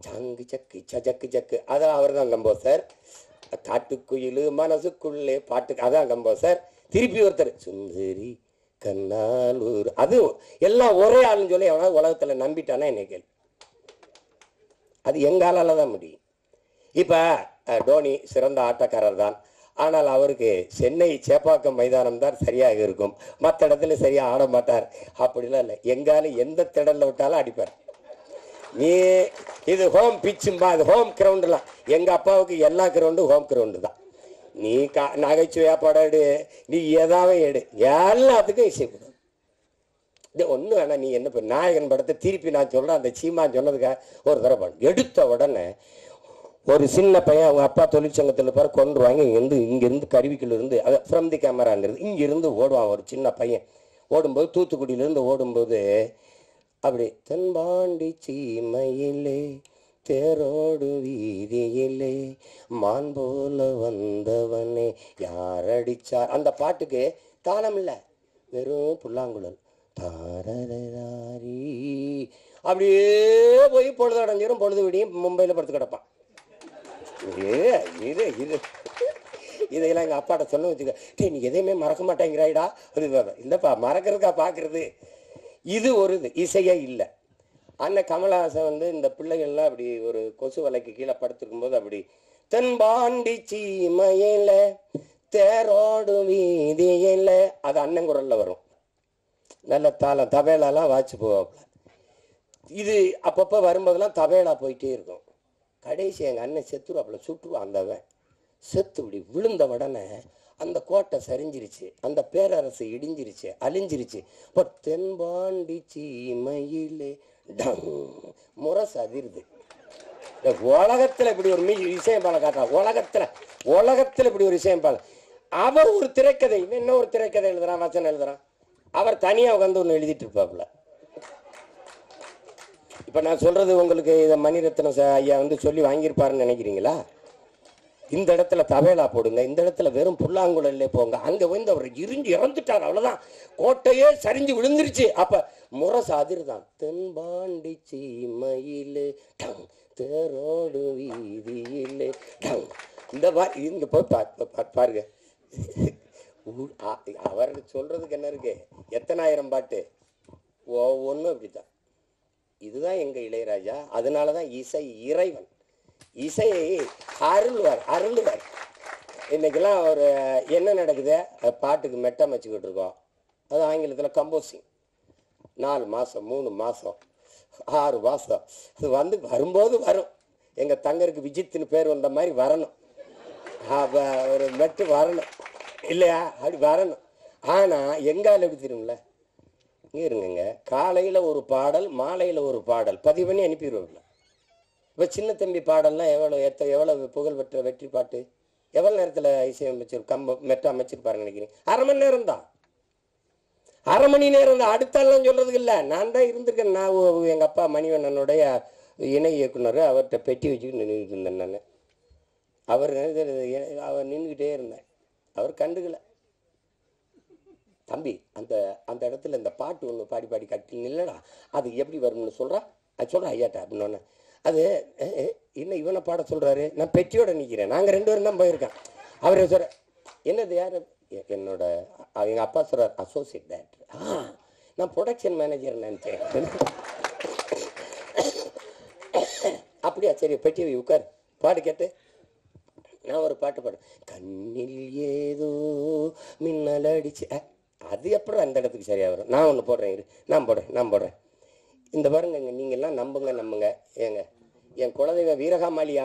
சங்கு சக்கு சக்கு சக்கு, அதான் அவர் தான் கம்போசர். காட்டுக்குயில் மனசுக்குள்ளே பாட்டுக்கு அதான் கம்போசர். திருப்பி ஒருத்தர் சுந்தரி கண்ணாலூர், அது எல்லாம் ஒரே ஆளுன்னு சொல்லி எவனாவது உலகத்தில் நம்பிட்டானா என்ன கேள்வி? அது எங்காலால தான் முடியும். இப்போ டோனி சிறந்த ஆட்டக்காரர் தான், ஆனால் அவருக்கு சென்னை சேப்பாக்கம் மைதானம் தான் சரியாக இருக்கும், மற்ற இடத்துல சரியாக ஆட மாட்டார். அப்படிலாம் இல்லை, எங்காலும் எந்த திடலில் விட்டாலும் அடிப்பார். நீ இது ஹோம் பிச்சும்பா, அது ஹோம் கிரவுண்டுலாம். எங்கள் அப்பாவுக்கு எல்லா கிரவுண்டும் ஹோம் கிரவுண்டு தான். நீ நகைச்சுவையாக படம் எடு, நீ ஏதாவது எடு, எல்லாத்துக்கும் இசை கொடு. இது ஒன்றும் வேணா, நீ என்ன நாயகன் படத்தை திருப்பி நான் சொல்கிறேன், அந்த சீமா சொன்னதுக்காக ஒரு தடவை பாடு. எடுத்த உடனே ஒரு சின்ன பையன் அவங்க அப்பா தொழிற்சங்கத்தில் பாரு கொண்டுருவாங்க. இங்கேருந்து கருவிக்குள்ளிருந்து, அது ஃப்ரம் தி கேமராங்கிறது, இங்கேருந்து ஓடுவான் ஒரு சின்ன பையன். ஓடும்போது தூத்துக்குடியிலேருந்து ஓடும்போது அப்படி தென்பாண்டி சீமையிலே தேரோடு வீதியிலே மான் போல வந்தவனே யாரடிச்சார், அந்த பாட்டுக்கு தாளம் இல்லை, வெறும் புல்லாங்குழல் தாரதாரி. அப்படியே போய் பொழுது அடைஞ்சிடும். பொழுது விடியும் மும்பையில் படுத்து கிடப்பான். இதெல்லாம் எங்கள் அப்பாட்ட சொன்ன வச்சுக்க, நீ எதையுமே மறக்க மாட்டேங்கிறாயிடா. இல்லைப்பா, மறக்கிறதுக்கா பார்க்கறது. இது ஒரு இசையே இல்லை. அண்ணன் கமலஹாசன் வந்து இந்த பிள்ளைகள்லாம் அப்படி ஒரு கொசு வலைக்கு கீழே படுத்துருக்கும் போது அப்படி தென்பாண்டி சீமையில தேரோடு வீதியில, அது அண்ணன் குரல்ல வரும். நல்ல தாளம் தபேலாலாம் வாட்சி போவாப்புல. இது அப்பப்போ வரும்போதெல்லாம் தபேலா போயிட்டே இருக்கும். கடைசி எங்கள் அண்ணன் செத்துருவாப்புல, சுட்டுருவான். அந்தவன் செத்து இப்படி விழுந்த உடனே அந்த கோட்டை சரிஞ்சிருச்சு, அந்த பேரரசு இடிஞ்சிருச்சு, அழிஞ்சிருச்சு. இப்போ தென்பாண்டி சீமையிலே டங் முரசு அதிருது. உலகத்தில் இப்படி ஒரு இசையம்பாலை காட்டுறான். உலகத்தில் இப்படி ஒரு இசையம்பாலை. அவர் ஒரு திரைக்கதை, என்ன ஒரு திரைக்கதை எழுதுறான், வசனம் எழுதுறான். அவர் தனியாக உட்காந்து ஒன்று எழுதிட்டு இருப்பாப்புல. இப்போ நான் சொல்றது உங்களுக்கு இதை மணிரத்னம் ஐயா வந்து சொல்லி வாங்கியிருப்பாருன்னு நினைக்கிறீங்களா? இந்த இடத்துல தவேலா போடுங்க, இந்த இடத்துல வெறும் புல்லாங்குழல்ல போங்க, அங்க வந்து அவர் இருந்து இறந்துட்டார், அவ்வளவுதான், கோட்டையே சரிஞ்சு விழுந்துருச்சு. அப்ப முரசு அதிர்தான், தென்பாண்டி சீமையிலே தேரோடு வீதியிலே இந்த மாதிரி இங்க போய் பாருங்க. அவர் சொல்றதுக்கு என்ன இருக்கு, எத்தனாயிரம் பாட்டு ஒவ்வொன்றும் அப்படித்தான். இதுதான் எங்க இளையராஜா. அதனாலதான் இசை இறைவன், இசையை அருள்வார். இன்னைக்கெல்லாம் ஒரு என்ன நடக்குது, பாட்டுக்கு மெட்டம் வச்சுக்கிட்டு இருக்கோம். அது ஆங்கிலத்தில் கம்போசிங். 4 மாதம் 3 மாதம் 6 மாதம் அது வந்து வரும்போது வரும். எங்கள் தங்கருக்கு விஜித்துன்னு பேர் வந்த மாதிரி வரணும், ஒரு மெட்டு வரணும் இல்லையா, அப்படி வரணும். ஆனால் எங்கால் எப்படி தெரியும்ல, இங்கே இருங்க, காலையில் ஒரு பாடல் மாலையில் ஒரு பாடல் பதிவு பண்ணி அனுப்பிடுவோம்ல. இப்போ சின்ன தம்பி பாடல்லாம் எவ்வளோ புகழ் பெற்ற வெற்றி பாட்டு, எவ்வளோ நேரத்தில் இசையமைச்சு மெட்ட அமைச்சிருப்பாரு நினைக்கிறீங்க? அரை மணி நேரம் தான், அரை மணி நேரம் தான். அடுத்தாலாம் சொல்றதுக்கு இல்லை, நான் தான் இருந்திருக்கேன். நான் எங்கள் அப்பா மணிவண்ணனுடைய இணை இயக்குனர், அவர்கிட்ட பெட்டி வச்சுக்கிட்டு நின்றுக்கிட்டு இருந்தேன் நான். அவர் நின்றுக்கிட்டே இருந்தேன், அவர் கண்டுக்கல. தம்பி அந்த அந்த இடத்துல இந்த பாட்டு ஒன்று பாடி பாடி கட்டி இல்லைடா, அது எப்படி வரும்னு அது சொல்கிறேன் ஐயாட்டா அப்படின்னு. அது இன்னும் இவனை பாட சொல்கிறாரு, நான் பெட்டியோட நிற்கிறேன், நாங்கள் 2 பேரும் தான் போயிருக்கேன். அவர் சொல்கிற என்னது யார், என்னோட எங்கள் அப்பா சொல்கிறார் அசோசியேட் டைரக்டர். நான் ப்ரொடக்ஷன் மேனேஜர் நினச்சேன். அப்படியா, சரி பெட்டி உட்கார், பாடு கேட்டு. நான் ஒரு பாட்டு பாடு, கண்ணில் ஏதோ மின்னல் அடிச்சு, அது எப்படி அந்த இடத்துக்கு சரியாக வரும்? நான் ஒன்று போடுறேன் இரு, நான் போடுறேன். இந்த பாருங்க, நீங்கள்லாம் நம்புங்க ஏங்க, என் குலதெய்வ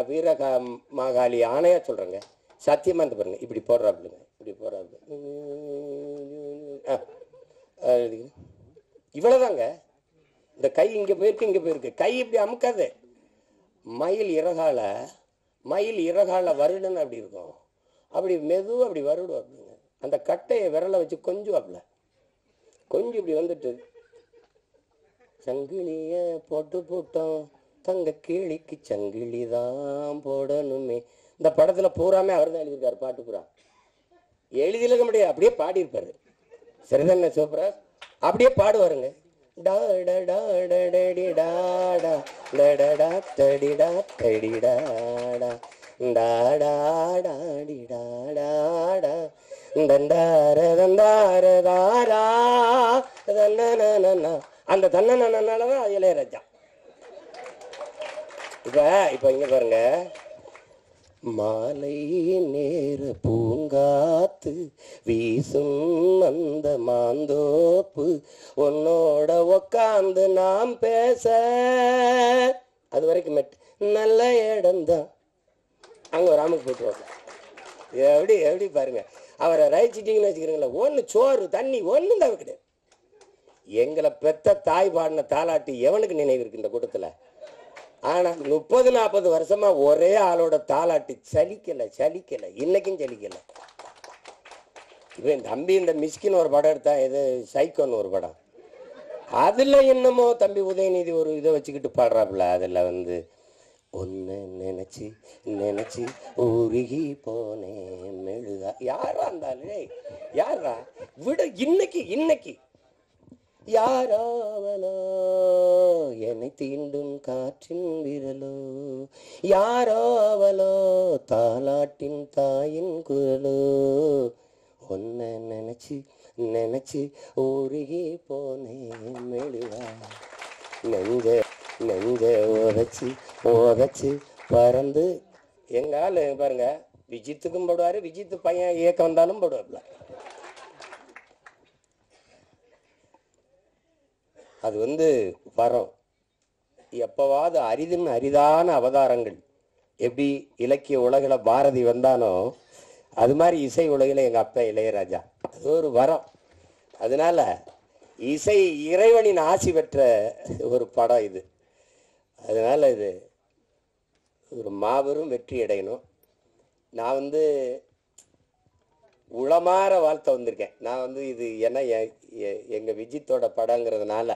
வீரகாமாகாளி ஆணையா சொல்கிறேங்க, சத்தியமாக இந்த பாருங்க, இப்படி போடுறாப்புலுங்க, இப்படி போடுறாப்புல, இவ்வளோதாங்க. இந்த கை இங்கே போயிருக்கு, கை இப்படி அமுக்காது. மயில் இறகால வருடுன்னு அப்படி இருக்கும், அப்படி மெதுவாக அப்படி வருடும் அப்படிங்க. அந்த கட்டையை விரலை வச்சு கொஞ்சம் இப்படி வந்துட்டு, சங்கிலிய போட்டோம் தங்க கிளிக்கு சங்கிலி தான் போடணுமே. இந்த படத்துல பூராமே அவர் தான் எழுதியிருக்காரு, பாட்டு பூரா எழுதியிருக்க முடியாது, அப்படியே பாடியிருப்பாரு. சரிதானே சூப்பரா, அப்படியே பாடுவாருங்க. அந்த தன்னனாலதான் இளையராஜா. இப்ப இங்க பாருங்க, மாலை நேர பூங்காத்து வீசும் அந்த மாந்தோப்பு உன்னோட உக்காந்து நாம் பேச, அது வரைக்கும் நல்ல இடம்தான். அங்க ஒரு ஆமுக்கு போட்டுருவாங்க. எப்படி பாருங்க, அவரை ரசிச்சிட்டீங்கன்னு வச்சுக்கிறீங்களா, ஒன்று சோறு தண்ணி ஒன்றும் தான் கிடையாது. எங்களை பெத்த தாய் பாடின தாலாட்டு எவனுக்கு நினைவு இருக்கு இந்த கூட்டத்தில்? ஆனால் 30-40 வருஷமா ஒரே ஆளோட தாலாட்டு சலிக்கலை, இன்னைக்கும் சலிக்கலை. இவன் தம்பி இந்த மிஸ்கின் ஒரு படம் எடுத்தா, இது சைக்கோன்னு ஒரு படம், அதில் என்னமோ தம்பி உதயநிதி ஒரு இதை வச்சுக்கிட்டு பாடுறாப்புல. அதில் வந்து ஒன்று நினச்சி உருகி போனேன் மெழுகா. யாரா இருந்தாலும் யாரா விட, இன்னைக்கு யாராவலோ என்னை தீண்டும் காற்றின் விரலோ, யாராவலோ தாலாட்டின் தாயின் குரலோ, ஒன்ன நினைச்சு உருகி போனேன் மெழுகா. நெஞ்ச உதச்சு பறந்து. எங்கால பாருங்க, விஜித்துக்கும் போடுவாரு, விஜித்து பையன் இயக்கம் வந்தாலும் போடுவாப்ல. அது வந்து வரும். எப்பவாவது அரிதான அவதாரங்கள். எப்படி இலக்கிய உலகில் பாரதி வந்தானோ அது மாதிரி இசை உலகில் எங்கள் அப்பா இளையராஜா. அது ஒரு வரம். அதனால இசை இறைவனின் ஆசி பெற்ற ஒரு படம் இது. அதனால இது ஒரு மாபெரும் வெற்றி அடையணும். நான் வந்து உளமாற வாழ்த்த வந்திருக்கேன். நான் வந்து இது ஏன்னா எங்கள் விஜித்தோட படங்கிறதுனால,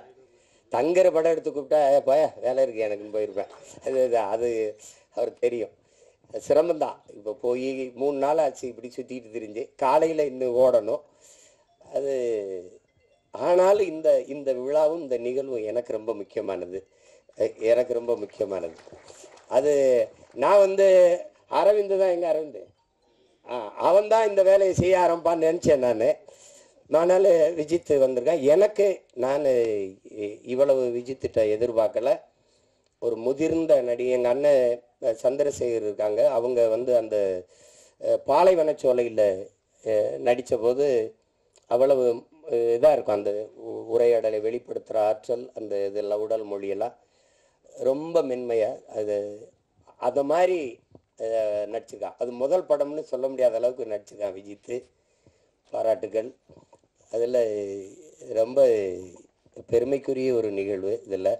தங்கர் படம் எடுத்து கூப்பிட்டா போய வேலை இருக்கு எனக்குன்னு போயிருப்பேன். அது அவர் தெரியும். சிரமம்தான். இப்போ போய் 3 நாள் ஆச்சு இப்படி சுற்றிட்டு திரிஞ்சு, காலையில் இன்னும் ஓடணும். அது ஆனாலும் இந்த இந்த விழாவும் இந்த நிகழ்வும் எனக்கு ரொம்ப முக்கியமானது. எனக்கு ரொம்ப முக்கியமானது. அது நான் அரவிந்த் தான், எங்கள் அரவிந்த் அவன் தான் இந்த வேலையை செய்ய ஆரம்பிப்பான்னு நினச்சேன் நான். அதனால் விஜித் வந்திருக்கேன். எனக்கு நான் இவ்வளவு விஜித்திட்ட எதிர்பார்க்கல. ஒரு முதிர்ந்த நடி எங்கள் அண்ணன் சந்திரசேகர் இருக்காங்க. அவங்க அந்த பாலைவனச்சோலையில் நடித்த போது அவ்வளவு இதாக இருக்கும். அந்த உரையாடலை வெளிப்படுத்துகிற ஆற்றல், அந்த இதெல்லாம் உடல் மொழியெல்லாம் ரொம்ப மென்மையாக அதை மாதிரி நடிச்சிருக்கான். அது முதல் படம்னு சொல்ல முடியாத அளவுக்கு நடிச்சிருக்கான் விஜித்து. பாராட்டுகள். அதில் ரொம்ப பெருமைக்குரிய ஒரு நிகழ்வு. இதில்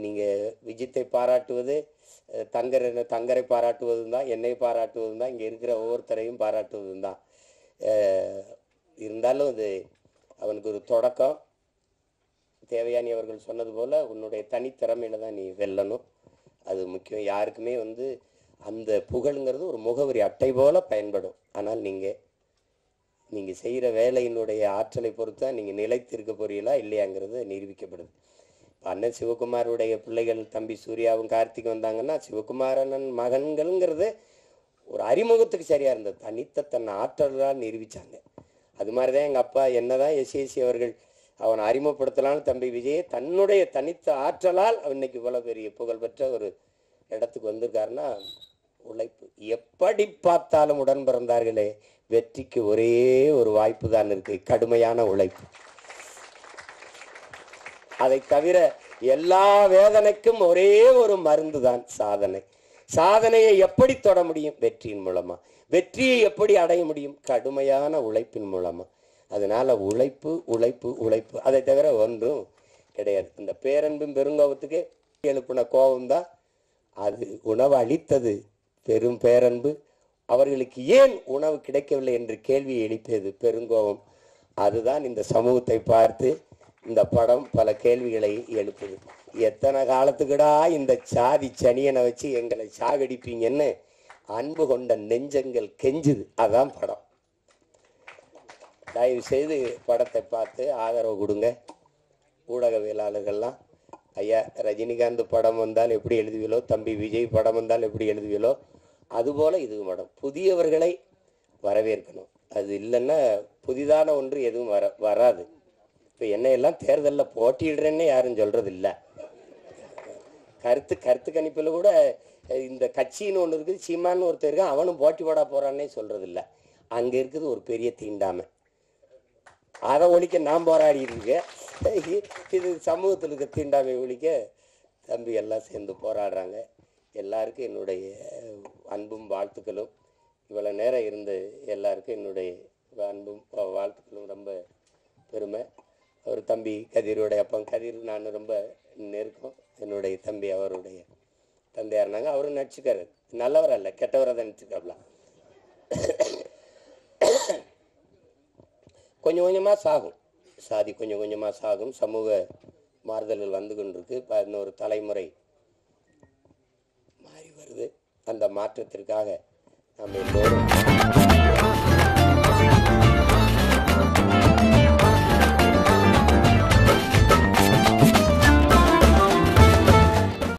நீங்கள் விஜித்தை பாராட்டுவது தங்கரை பாராட்டுவதும் தான், என்னை பாராட்டுவதும் தான், இங்கே இருக்கிற ஒவ்வொருத்தரையும் பாராட்டுவதும் தான். இருந்தாலும் அது அவனுக்கு ஒரு தொடக்கம். தேவயானி அவர்கள் சொன்னது போல் உன்னுடைய தனித்திறமையில் தான் நீ வெல்லணும். அது முக்கியம். யாருக்குமே அந்த புகழுங்கிறது ஒரு முகவரி அட்டை போல் பயன்படும். ஆனால் நீங்கள் செய்கிற வேலையினுடைய ஆற்றலை பொறுத்து தான் நீங்கள் நிலைத்திருக்க போறீங்களா இல்லையாங்கிறது நிரூபிக்கப்படுது. அண்ணன் சிவகுமாருடைய பிள்ளைகள் தம்பி சூர்யாவும் கார்த்திக் வந்தாங்கன்னா, சிவகுமாரன் மகன்கள்ங்கிறது ஒரு அறிமுகத்துக்கு சரியாக இருந்தது. தன்னை ஆற்றலால் நிரூபித்தாங்க. அது மாதிரி தான் எங்கள் அப்பா என்னதான் எஸ்எஸ்சி அவர்கள் அவனை அறிமுகப்படுத்தலான்னு தம்பி விஜயை தன்னுடைய தனித்த ஆற்றலால் இன்னைக்கு இவ்வளோ பெரிய புகழ்பெற்ற ஒரு இடத்துக்கு வந்திருக்காருன்னா உழைப்பு. எப்படி பார்த்தாலும் உடன் பிறந்தார்களே, வெற்றிக்கு ஒரே ஒரு வாய்ப்பு தான் இருக்கு, கடுமையான உழைப்பு. அதை தவிர எல்லா வேதனைக்கும் ஒரே ஒரு மருந்து தான் சாதனை. சாதனையை எப்படி தொட முடியும்? வெற்றியின் மூலமா. வெற்றியை எப்படி அடைய முடியும்? கடுமையான உழைப்பின் மூலமா. அதனால உழைப்பு உழைப்பு உழைப்பு, அதை தவிர ஒன்றும் கிடையாது. இந்த பேரன்பும் பெருங்கோபத்துக்கு எழுப்பின கோபம்தான் அது உணவு அளித்தது. பெரும் பேரன்பு அவர்களுக்கு ஏன் உணவு கிடைக்கவில்லை என்று கேள்வியை எழுப்பியது பெருங்கோபம். அதுதான் இந்த சமூகத்தை பார்த்து இந்த படம் பல கேள்விகளை எழுப்புது. எத்தனை காலத்துக்குடா இந்த சாதி சனியனை வச்சு எங்களை சாகடிப்பீங்கன்னு அன்பு கொண்ட நெஞ்சங்கள் கெஞ்சுது. அதான் படம். தயவு செய்து படத்தை பார்த்து ஆதரவு கொடுங்க. ஊடகவியலாளர்கள்லாம், ஐயா ரஜினிகாந்த் படம் வந்தால் எப்படி எழுதுவீங்களோ, தம்பி விஜய் படம் வந்தால் எப்படி எழுதுவீங்களோ, அதுபோல் இது படம் புதியவர்களை வரவேற்கணும். அது இல்லைன்னா புதிதான ஒன்று எதுவும் வராது. இப்போ என்னையெல்லாம் தேர்தலில் போட்டியிடுறேன்னு யாரும் சொல்கிறது இல்லை. கருத்து கணிப்பில் கூட இந்த கட்சின்னு ஒன்று இருக்குது, சீமான்னு ஒருத்தர் இருக்கான், அவனும் போட்டி போட போகிறான்னே சொல்கிறது இல்லை. அங்கே இருக்குது ஒரு பெரிய தீண்டாமை. அதை ஒழிக்க நான் போராடிட்டு இருக்கேன். இது சமூகத்தில் இருக்க தீண்டாமை ஒழிக்க தம்பி எல்லாம் சேர்ந்து போராடுறாங்க. எல்லாருக்கும் என்னுடைய அன்பும் வாழ்த்துக்களும். இவ்வளோ நேரம் இருந்து எல்லாருக்கும் என்னுடைய அன்பும் வாழ்த்துக்களும். ரொம்ப பெருமை. அவர் தம்பி கதிரோடைய அப்பா கதிர் நான் ரொம்ப நெருக்கம். என்னுடைய தம்பி அவருடைய தந்தையாக இருந்தாங்க. அவரும் நடிச்சுக்காரு. நல்லவர் அல்ல, கெட்டவராக தான் நடிச்சுக்காப்ல. கொஞ்சம் கொஞ்சமாக சாகும் சாதி, கொஞ்சம் கொஞ்சமாக சாகும். சமூக மாறுதல்கள் வந்து கொண்டிருக்கு. இன்னொரு தலைமுறை மாறி வருது. அந்த மாற்றத்திற்காக நம்ம எல்லோரும்